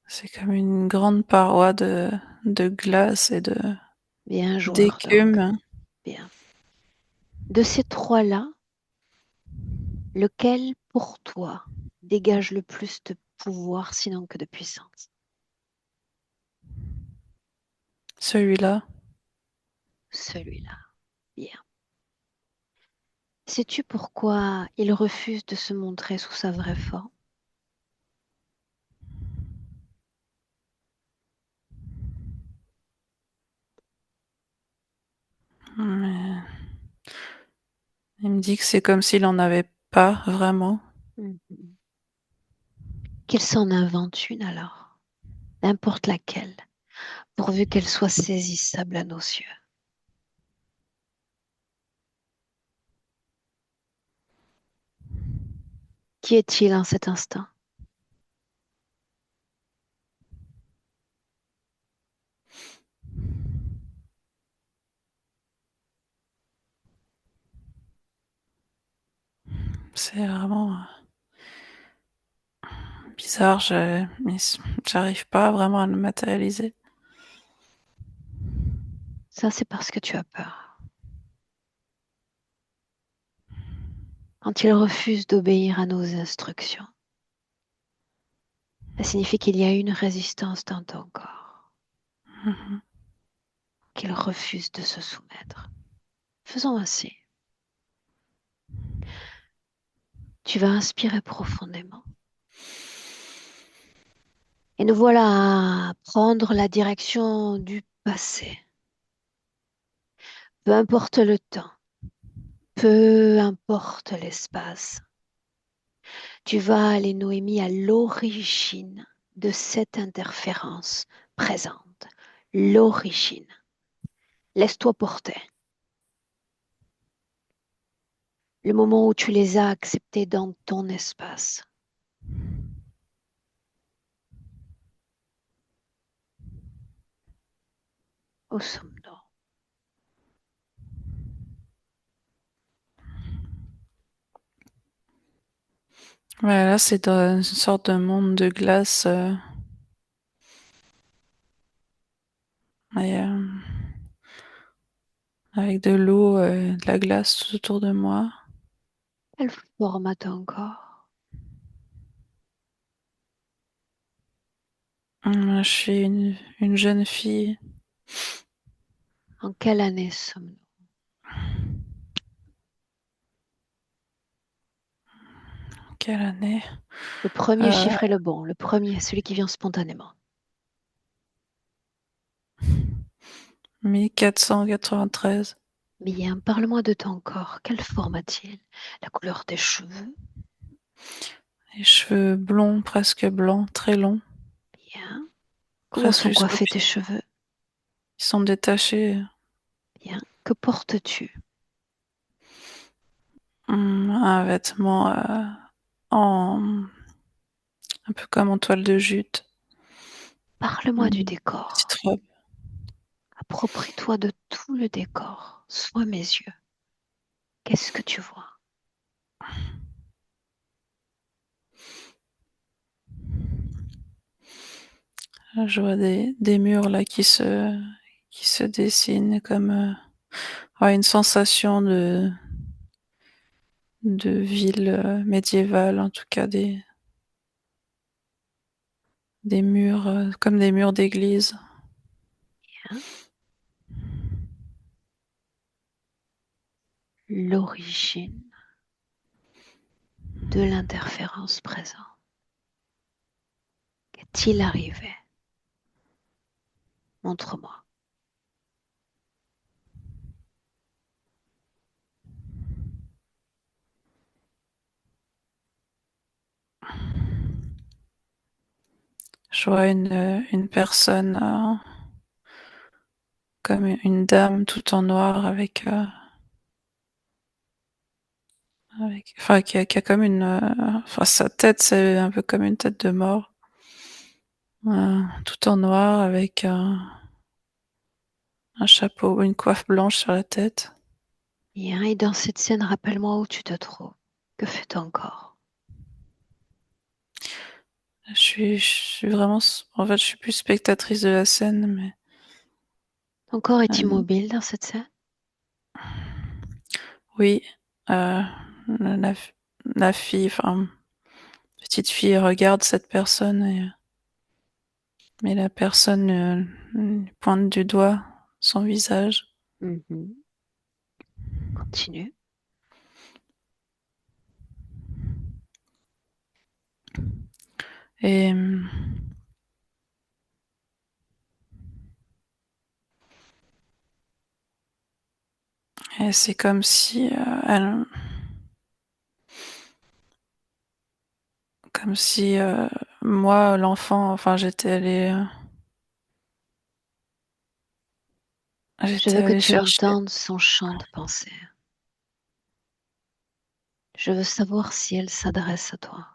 c'est comme une grande paroi de glace et Bien joueur, donc. d'écume. Bien. De ces trois-là, lequel, pour toi, dégage le plus de pouvoir, sinon que de puissance? Celui-là. Celui-là. Bien. Sais-tu pourquoi il refuse de se montrer sous sa vraie forme? Mais il me dit que c'est comme s'il en avait pas vraiment. Mhm. Qu'il s'en invente une alors, n'importe laquelle, pourvu qu'elle soit saisissable à nos yeux. Qui est-il en cet instant? C'est vraiment bizarre, mais j'arrive pas vraiment à le matérialiser. Ça, c'est parce que tu as peur. Quand il refuse d'obéir à nos instructions, ça signifie qu'il y a une résistance dans ton corps, Mhm. qu'il refuse de se soumettre. Faisons ainsi. Tu vas inspirer profondément. Et nous voilà à prendre la direction du passé. Peu importe le temps, peu importe l'espace. Tu vas aller, Noémie, à l'origine de cette interférence présente. L'origine. Laisse-toi porter. Le moment où tu les as acceptés dans ton espace. Où sommes-nous? Ouais, là, c'est dans une sorte de monde de glace. Et, avec de l'eau, de la glace tout autour de moi. Quelle forme a ton corps? Je suis une jeune fille. En quelle année sommes-nous? Quelle année? Le premier Euh, chiffre est le bon. Le premier, celui qui vient spontanément. 1493. Bien, parle-moi de ton corps. Quelle forme a-t-il? La couleur des cheveux? Les cheveux blonds, presque blancs, très longs, Bien. Comment presque sont jusqu'aux coiffés tes pieds. cheveux? Ils sont détachés. Bien. Que portes-tu? Un vêtement en un peu comme en toile de jute. Parle-moi du Une petite décor. robe. Approprie-toi de tout le décor. Sois mes yeux. Qu'est-ce que tu vois? Je vois des murs là qui se dessinent comme ouais, une sensation de ville médiévale, en tout cas des murs comme des murs d'église. Bien. L'origine de l'interférence présente. Qu'est-il arrivé? Montre-moi. Je vois une personne comme une dame tout en noir enfin qui a comme une enfin sa tête c'est un peu comme une tête de mort, tout en noir avec un chapeau, une coiffe blanche sur la tête. Bien. Et dans cette scène, rappelle-moi où tu te trouves. Que fait ton corps? Je suis vraiment, en fait, je suis plus spectatrice de la scène, mais Ton corps est euh, immobile dans cette scène? oui, euh, la, la fille, enfin, petite fille regarde cette personne, mais la personne pointe du doigt son visage. Mhm. Continue. Et, et c'est comme si comme si moi, l'enfant, enfin, Je j'étais veux que allée tu chercher. entendes son chant de pensée. Je veux savoir si elle s'adresse à toi.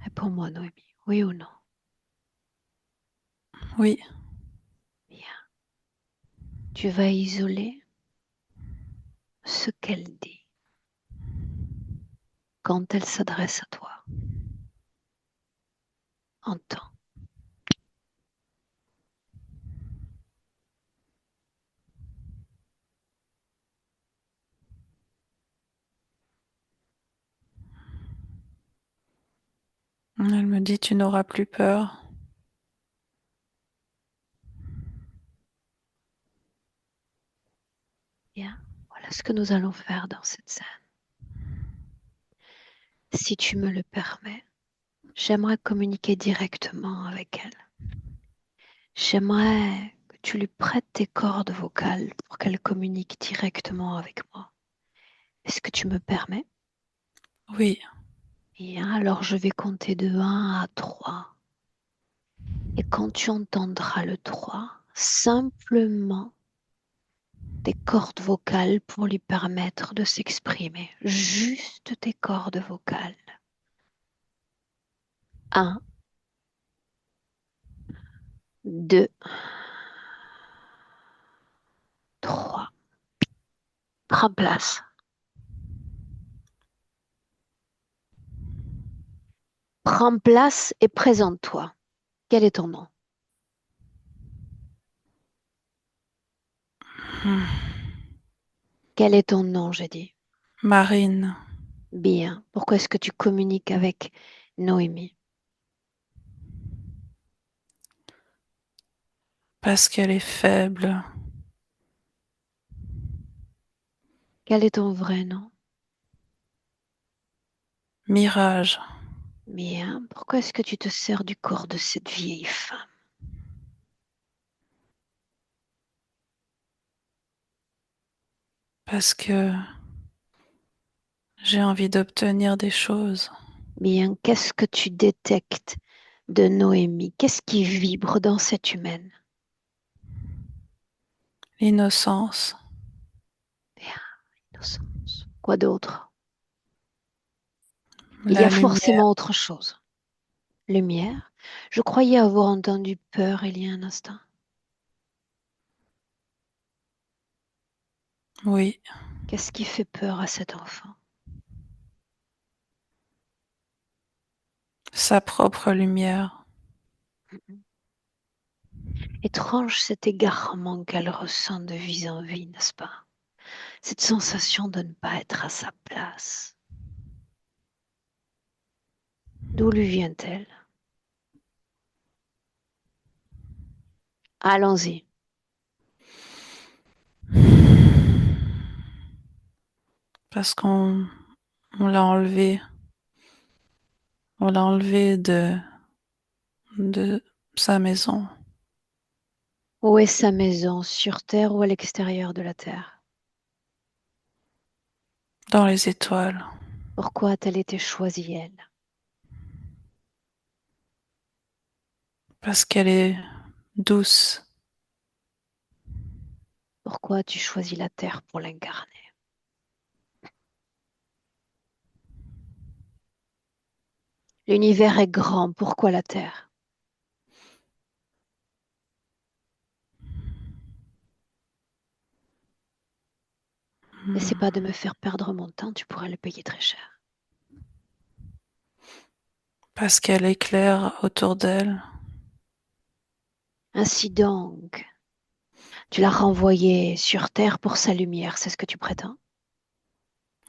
Réponds-moi, Noémie. Oui ou non? Oui, Bien. Tu vas isoler ce qu'elle dit quand elle s'adresse à toi. Entends. elle me dit tu n'auras plus peur. ce que nous allons faire dans cette scène? Si tu me le permets, j'aimerais communiquer directement avec elle. J'aimerais que tu lui prêtes tes cordes vocales pour qu'elle communique directement avec moi. Est-ce que tu me permets? Oui, Bien, alors je vais compter de 1 à 3. Et quand tu entendras le 3, simplement tes cordes vocales pour lui permettre de s'exprimer. Juste tes cordes vocales. 1, 2, 3. Prends place. Prends place et présente-toi. Quel est ton nom? Quel est ton nom, j'ai dit. Marine, Bien. Pourquoi est-ce que tu communiques avec Noémie? parce qu'elle est faible. Quel est ton vrai nom? Mirage, Bien. Pourquoi est-ce que tu te sers du corps de cette vieille femme? parce que j'ai envie d'obtenir des choses. Bien. Qu'est-ce que tu détectes de Noémie? Qu'est-ce qui vibre dans cette humaine? L'innocence, Bien. Innocence. Quoi d'autre? Il y a la lumière, forcément autre chose. Lumière. Je croyais avoir entendu peur il y a un instant. oui, Qu'est-ce qui fait peur à cet enfant? sa propre lumière. Étrange cet égarement qu'elle ressent de vie en vie, n'est-ce pas? Cette sensation de ne pas être à sa place. D'où lui vient-elle? Allons-y. Parce qu'on on l'a enlevé, on l'a enlevé de sa maison, Où est sa maison? Sur Terre ou à l'extérieur de la Terre? dans les étoiles, Pourquoi a-t-elle été choisie, elle? parce qu'elle est douce, Pourquoi as-tu choisi la Terre pour l'incarner? L'univers est grand, pourquoi la Terre? N'essaie pas de me faire perdre mon temps, tu pourras le payer très cher. parce qu'elle éclaire autour d'elle. Ainsi donc, tu l'as renvoyée sur Terre pour sa lumière, c'est ce que tu prétends?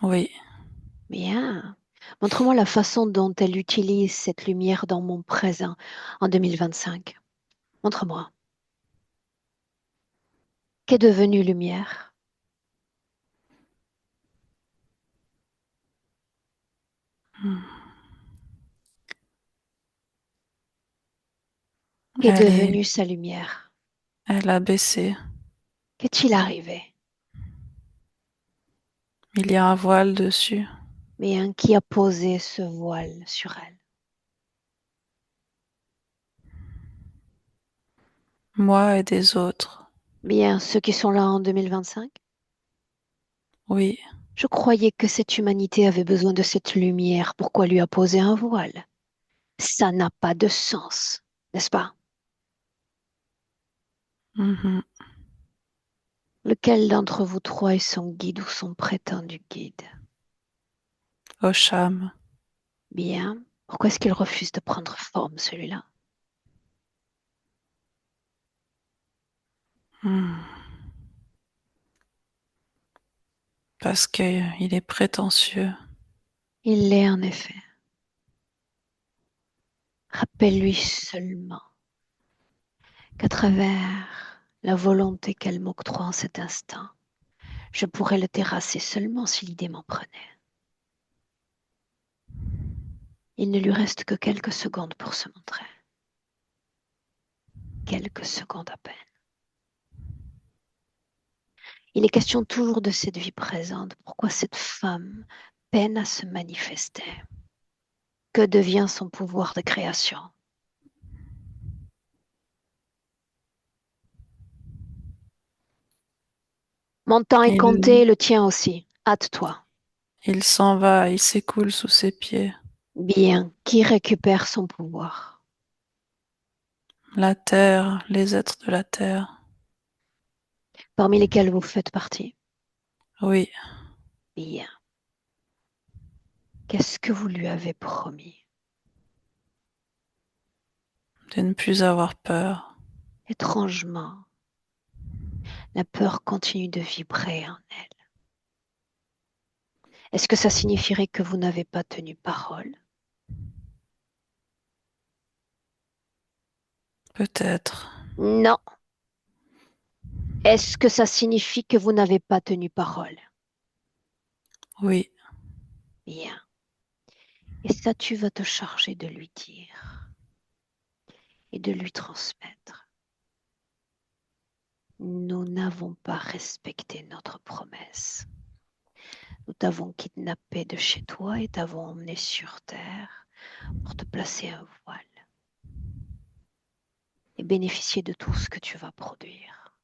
Oui, Bien. Montre-moi la façon dont elle utilise cette lumière dans mon présent en 2025. Montre-moi. Qu'est devenue lumière? Qu'est elle est, devenue sa lumière? elle a baissé. Qu'est-il arrivé? Il y a un voile dessus. Bien, qui a posé ce voile sur elle? Moi et des autres. Bien, ceux qui sont là en 2025? Oui, Je croyais que cette humanité avait besoin de cette lumière. Pourquoi lui a posé un voile? Ça n'a pas de sens, n'est-ce pas? mhm. Lequel d'entre vous trois est son guide ou son prétendu guide? Osham, Bien. Pourquoi est-ce qu'il refuse de prendre forme, celui-là? hmm. Parce qu'il est prétentieux. Il l'est en effet. Rappelle-lui seulement qu'à travers la volonté qu'elle m'octroie en cet instant, Je pourrais le terrasser seulement si l'idée m'en prenait. Il ne lui reste que quelques secondes pour se montrer. Quelques secondes à peine. Il est question toujours de cette vie présente. Pourquoi cette femme peine à se manifester? Que devient son pouvoir de création? Mon temps est compté, Il, le tien aussi. Hâte-toi. il s'en va, il s'écoule sous ses pieds. Bien, qui récupère son pouvoir? La terre, les êtres de la terre. Parmi lesquels vous faites partie? Oui, Bien. Qu'est-ce que vous lui avez promis? de ne plus avoir peur. Étrangement, la peur continue de vibrer en elle. Est-ce que ça signifierait que vous n'avez pas tenu parole? Peut-être. Non. Est-ce que ça signifie que vous n'avez pas tenu parole? Oui, Bien. Et ça, tu vas te charger de lui dire et de lui transmettre. Nous n'avons pas respecté notre promesse. Nous t'avons kidnappé de chez toi et t'avons emmené sur terre pour te placer un voile et bénéficier de tout ce que tu vas produire.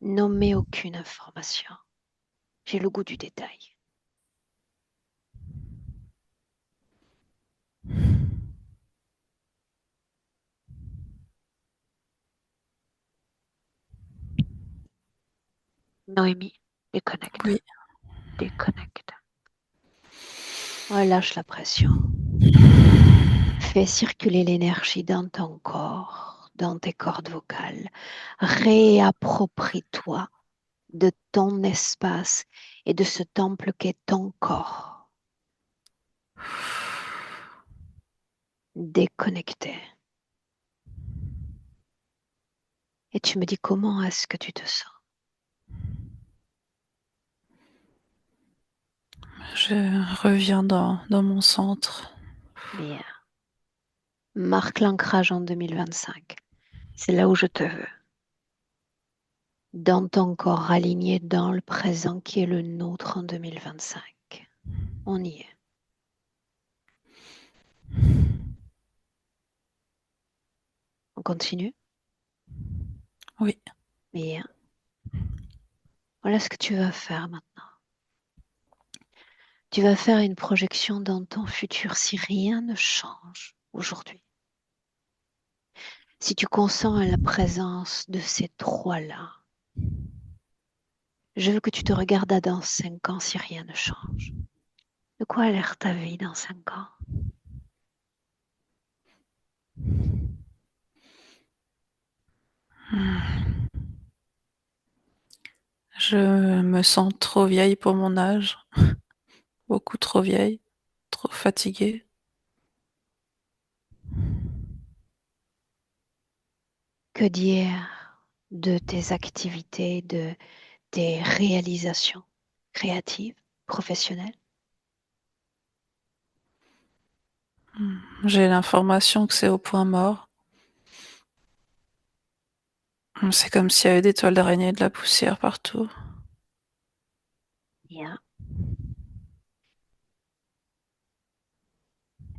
Nommez aucune information. J'ai le goût du détail. Noémie, déconnecte. oui, Déconnecte. Relâche la pression. Fais circuler l'énergie dans ton corps, dans tes cordes vocales. Réapproprie-toi de ton espace et de ce temple qu'est ton corps. Déconnecté. Et tu me dis comment est-ce que tu te sens? je reviens dans mon centre. Bien. Marque l'ancrage en 2025. C'est là où je te veux. Dans ton corps aligné dans le présent qui est le nôtre en 2025. On y est. On continue? Oui, Bien. Voilà ce que tu vas faire maintenant. Tu vas faire une projection dans ton futur si rien ne change aujourd'hui. Si tu consens à la présence de ces trois-là, je veux que tu te regardes à dans 5 ans si rien ne change. De quoi a l'air ta vie dans 5 ans? je me sens trop vieille pour mon âge, beaucoup trop vieille, trop fatiguée. Que dire de tes activités, de tes réalisations créatives, professionnelles? J'ai l'information que c'est au point mort. C'est comme s'il y avait des toiles d'araignée et de la poussière partout. Bien.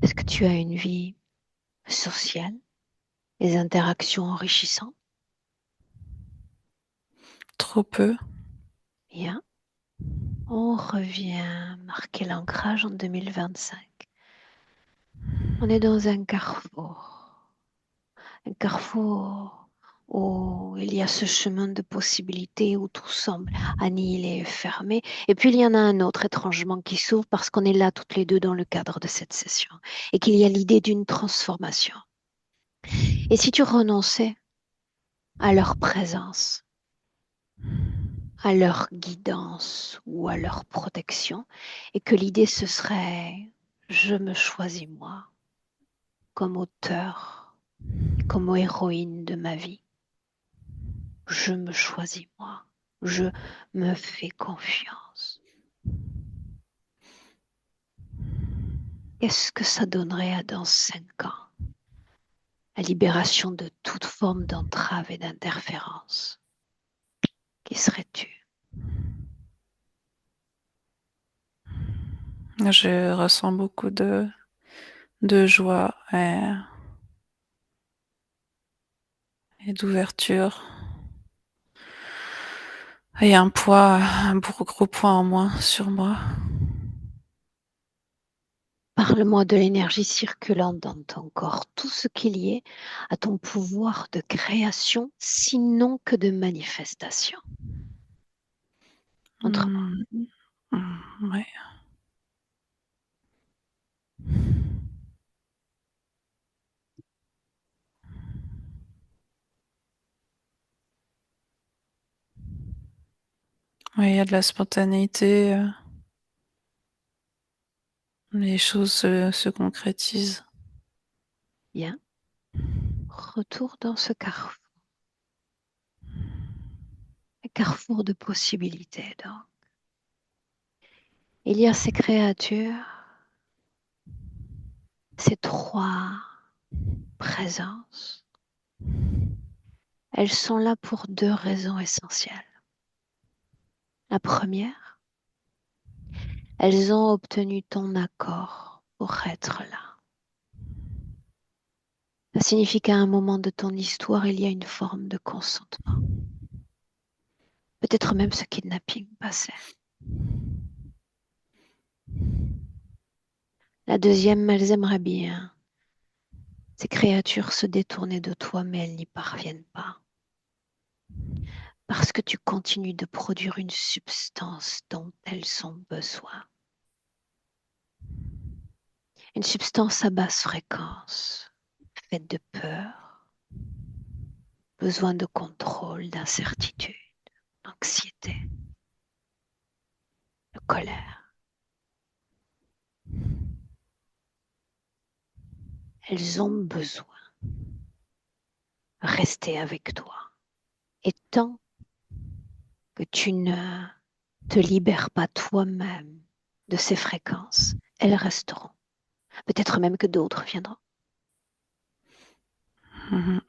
Est-ce que tu as une vie sociale, des interactions enrichissantes? Trop peu. Bien. On revient marquer l'ancrage en 2025. On est dans un carrefour où il y a ce chemin de possibilités où tout semble annihilé et fermé. Et puis il y en a un autre étrangement qui s'ouvre parce qu'on est là toutes les deux dans le cadre de cette session et qu'il y a l'idée d'une transformation. Et si tu renonçais à leur présence, à leur guidance ou à leur protection, et que l'idée ce serait je me choisis moi comme auteur et comme héroïne de ma vie. Je me choisis moi. Je me fais confiance. Qu'est-ce que ça donnerait à dans 5 ans? La libération de toute forme d'entrave et d'interférence. Qui serais-tu? Je ressens beaucoup de joie et d'ouverture. Et un poids, un gros poids en moins sur moi. Parle-moi de l'énergie circulante dans ton corps, tout ce qui est lié à ton pouvoir de création, sinon que de manifestation. Montre-moi. Mmh. Ouais. Ouais, il y a de la spontanéité, les choses se concrétisent. Bien. Retour dans ce carrefour. Un carrefour de possibilités, donc. Il y a ces créatures, ces trois présences. Elles sont là pour deux raisons essentielles. La première, elles ont obtenu ton accord pour être là. Ça signifie qu'à un moment de ton histoire, il y a une forme de consentement. Peut-être même ce kidnapping passait. La deuxième, elles aimeraient bien ces créatures se détourner de toi, mais elles n'y parviennent pas. Parce que tu continues de produire une substance dont elles ont besoin. Une substance à basse fréquence, faite de peur, besoin de contrôle, d'incertitude, d'anxiété, de colère. Elles ont besoin de rester avec toi. Et tant que tu ne te libères pas toi-même de ces fréquences, elles resteront. Peut-être même que d'autres viendront. Mmh.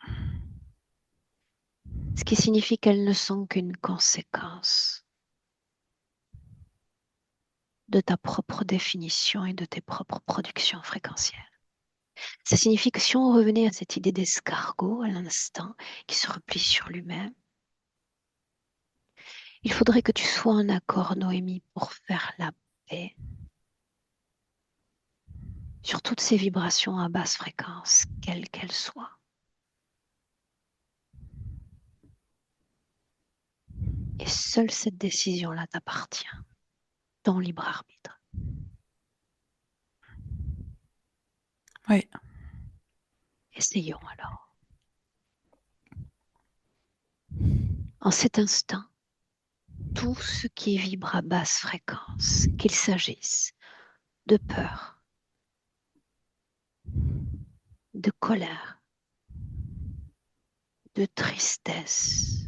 Ce qui signifie qu'elles ne sont qu'une conséquence de ta propre définition et de tes propres productions fréquentielles. Ça signifie que si on revenait à cette idée d'escargot à l'instant qui se replie sur lui-même, il faudrait que tu sois en accord, Noémie, pour faire la paix sur toutes ces vibrations à basse fréquence, quelles qu'elles soient. Et seule cette décision-là t'appartient, ton libre arbitre. Oui. Essayons alors. En cet instant, tout ce qui vibre à basse fréquence, qu'il s'agisse de peur, de colère, de tristesse,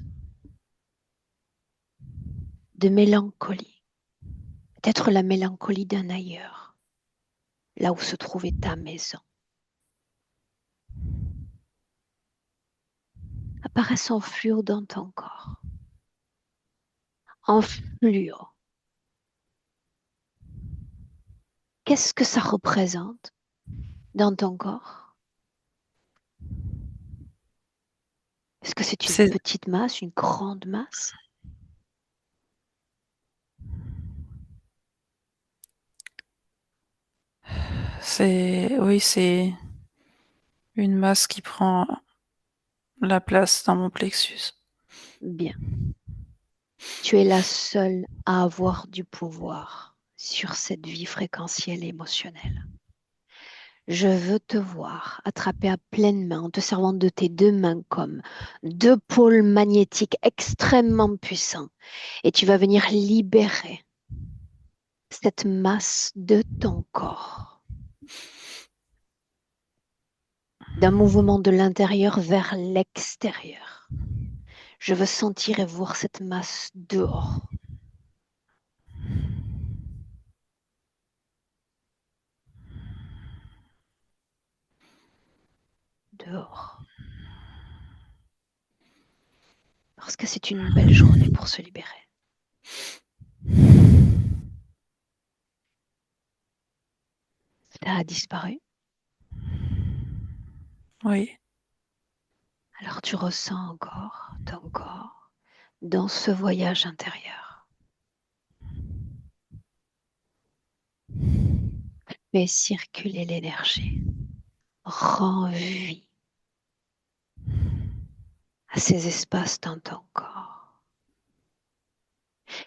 de mélancolie, peut-être la mélancolie d'un ailleurs, là où se trouvait ta maison, apparaissent en fluo dans ton corps, en fluo. Qu'est-ce que ça représente dans ton corps? Est-ce que c'est une C'est petite masse, une grande masse? oui, c'est une masse qui prend la place dans mon plexus. Bien. Tu es la seule à avoir du pouvoir sur cette vie fréquentielle et émotionnelle. Je veux te voir attraper à pleine main en te servant de tes deux mains comme deux pôles magnétiques extrêmement puissants. Et tu vas venir libérer cette masse de ton corps d'un mouvement de l'intérieur vers l'extérieur. Je veux sentir et voir cette masse dehors. Dehors. Parce que c'est une belle journée pour se libérer. Ça a disparu. Oui. Alors tu ressens encore ton corps dans ce voyage intérieur. Fais circuler l'énergie. Rends vie à ces espaces dans ton corps.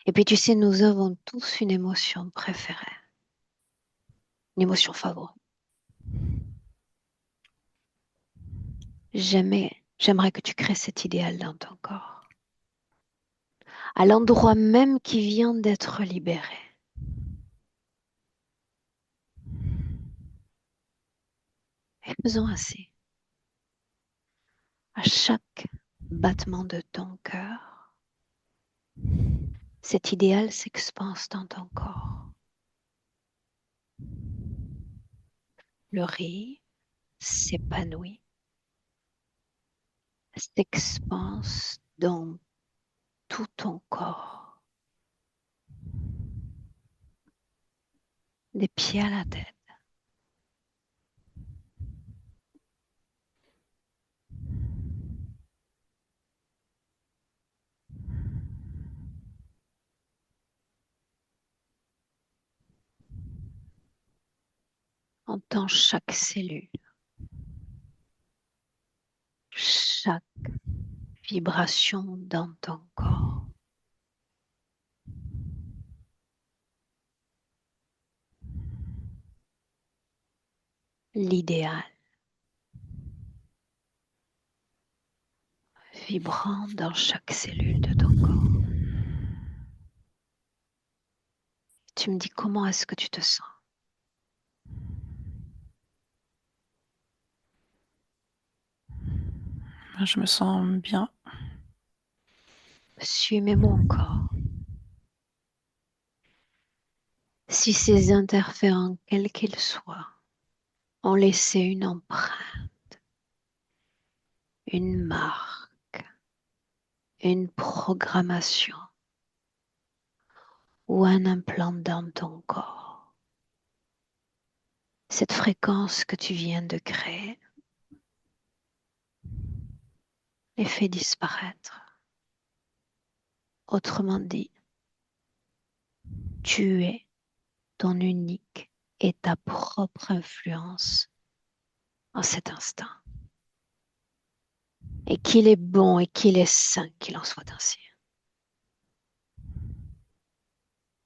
Et puis tu sais, nous avons tous une émotion préférée, une émotion favorite. J'aimerais que tu crées cet idéal dans ton corps, à l'endroit même qui vient d'être libéré. Et faisons ainsi. À chaque battement de ton cœur, cet idéal s'expanse dans ton corps. Le riz s'épanouit, s'expanse dans tout ton corps, des pieds à la tête. Entends chaque cellule, chaque vibration dans ton corps. L'idéal, vibrant dans chaque cellule de ton corps. Tu me dis comment est-ce que tu te sens? Je me sens bien. Suis mes mots encore. Si ces interférents, quels qu'ils soient, ont laissé une empreinte, une marque, une programmation ou un implant dans ton corps, cette fréquence que tu viens de créer les fait disparaître. Autrement dit, tu es ton unique et ta propre influence en cet instant. Et qu'il est bon et qu'il est sain qu'il en soit ainsi.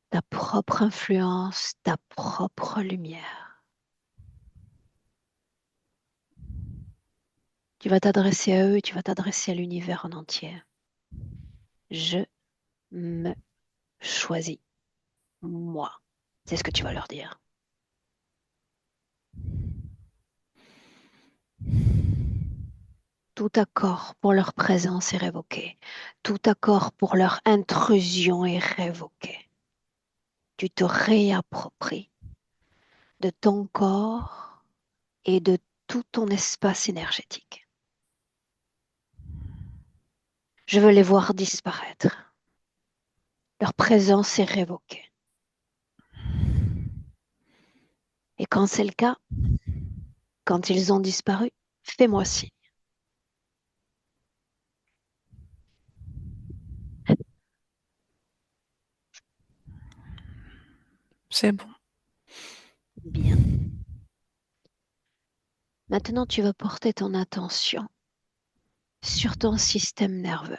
Ta propre influence, ta propre lumière. Tu vas t'adresser à eux, tu vas t'adresser à l'univers en entier. Je me choisis, moi. C'est ce que tu vas leur dire. Tout accord pour leur présence est révoqué. Tout accord pour leur intrusion est révoqué. Tu te réappropries de ton corps et de tout ton espace énergétique. Je veux les voir disparaître. Leur présence est révoquée. Et quand c'est le cas, quand ils ont disparu, fais-moi signe. C'est bon. Bien. Maintenant, tu vas porter ton attention sur ton système nerveux.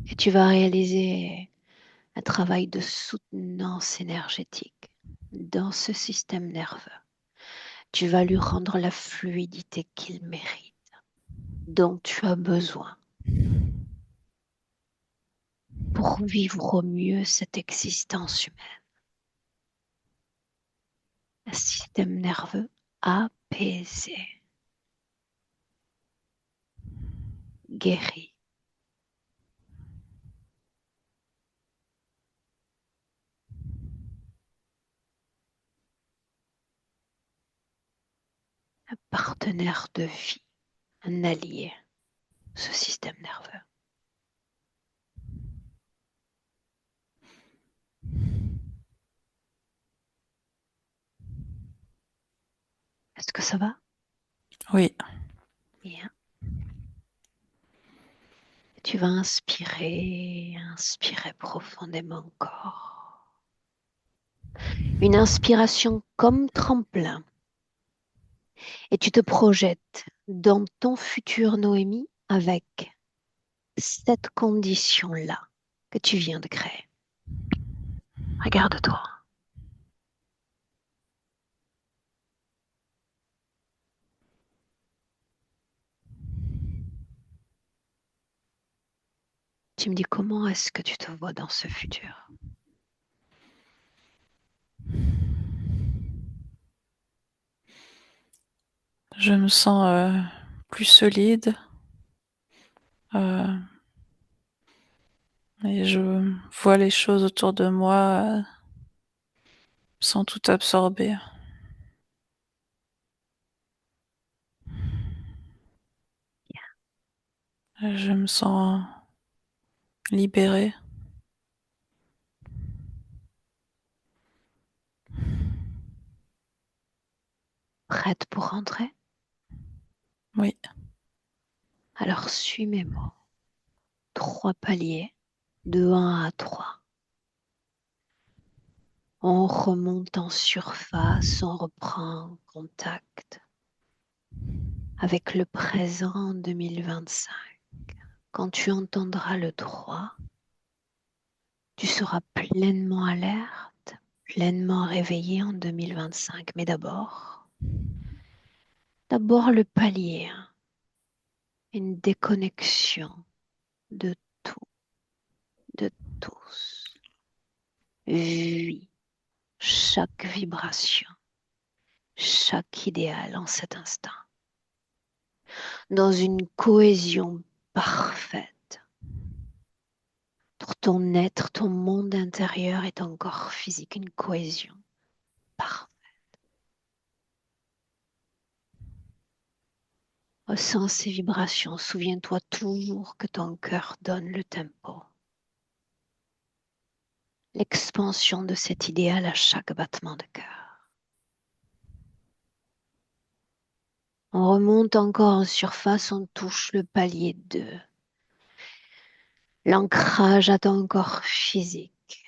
Et tu vas réaliser un travail de soutenance énergétique dans ce système nerveux. Tu vas lui rendre la fluidité qu'il mérite, dont tu as besoin pour vivre au mieux cette existence humaine. Un système nerveux apaisé, guéri. Un partenaire de vie, un allié, ce système nerveux. Est-ce que ça va? Oui. Bien. Tu vas inspirer, inspirer profondément encore. Une inspiration comme tremplin. Et tu te projettes dans ton futur Noémie avec cette condition-là que tu viens de créer. Regarde-toi. Tu me dis comment est-ce que tu te vois dans ce futur? Je me sens plus solide et je vois les choses autour de moi sans tout absorber. Je me sens libérée. Prête pour rentrer? Oui, Alors suis mes mots. 3 paliers, de 1 à 3. On remonte en surface, on reprend contact avec le présent en 2025. Quand tu entendras le 3, tu seras pleinement alerte, pleinement réveillé en 2025. Mais d'abord le palier, une déconnexion de tout, de tous. Vis chaque vibration, chaque idéal en cet instant, dans une cohésion parfaite pour ton être, ton monde intérieur et ton corps physique, une cohésion parfaite. Ressens ces vibrations, souviens-toi toujours que ton cœur donne le tempo. L'expansion de cet idéal à chaque battement de cœur. On remonte encore en surface, on touche le palier 2. L'ancrage à ton corps physique.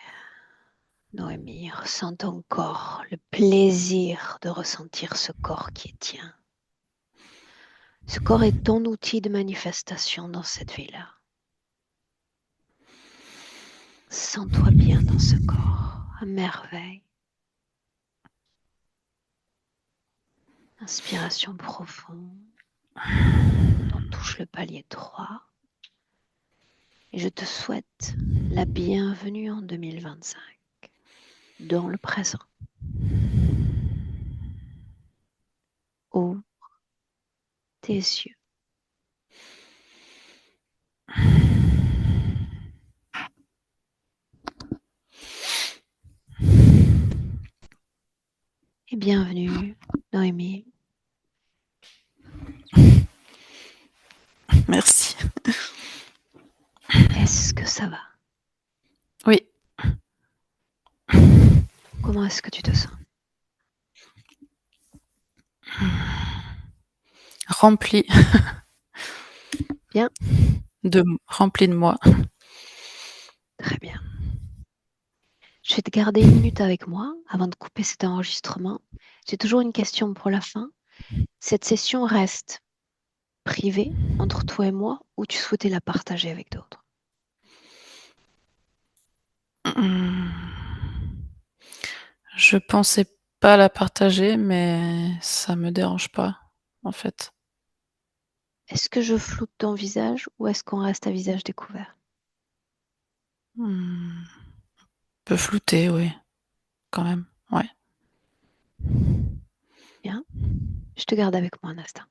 Noémie, ressens ton corps, le plaisir de ressentir ce corps qui est tien. Ce corps est ton outil de manifestation dans cette vie-là. Sens-toi bien dans ce corps, à merveille. Inspiration profonde. On touche le palier 3. Et je te souhaite la bienvenue en 2025, dans le présent. Ouvre tes yeux. Et bienvenue, Noémie. merci. Est-ce que ça va? Oui, Comment est-ce que tu te sens? rempli Bien, rempli de moi. très bien. Je vais te garder 1 minute avec moi avant de couper cet enregistrement. J'ai toujours une question pour la fin. Cette session reste privée entre toi et moi ou tu souhaitais la partager avec d'autres? Je pensais pas la partager, mais ça me dérange pas, en fait. Est-ce que je floute ton visage ou est-ce qu'on reste à visage découvert? Peu flouté, oui, quand même. Ouais. Bien. Je te garde avec moi un instant.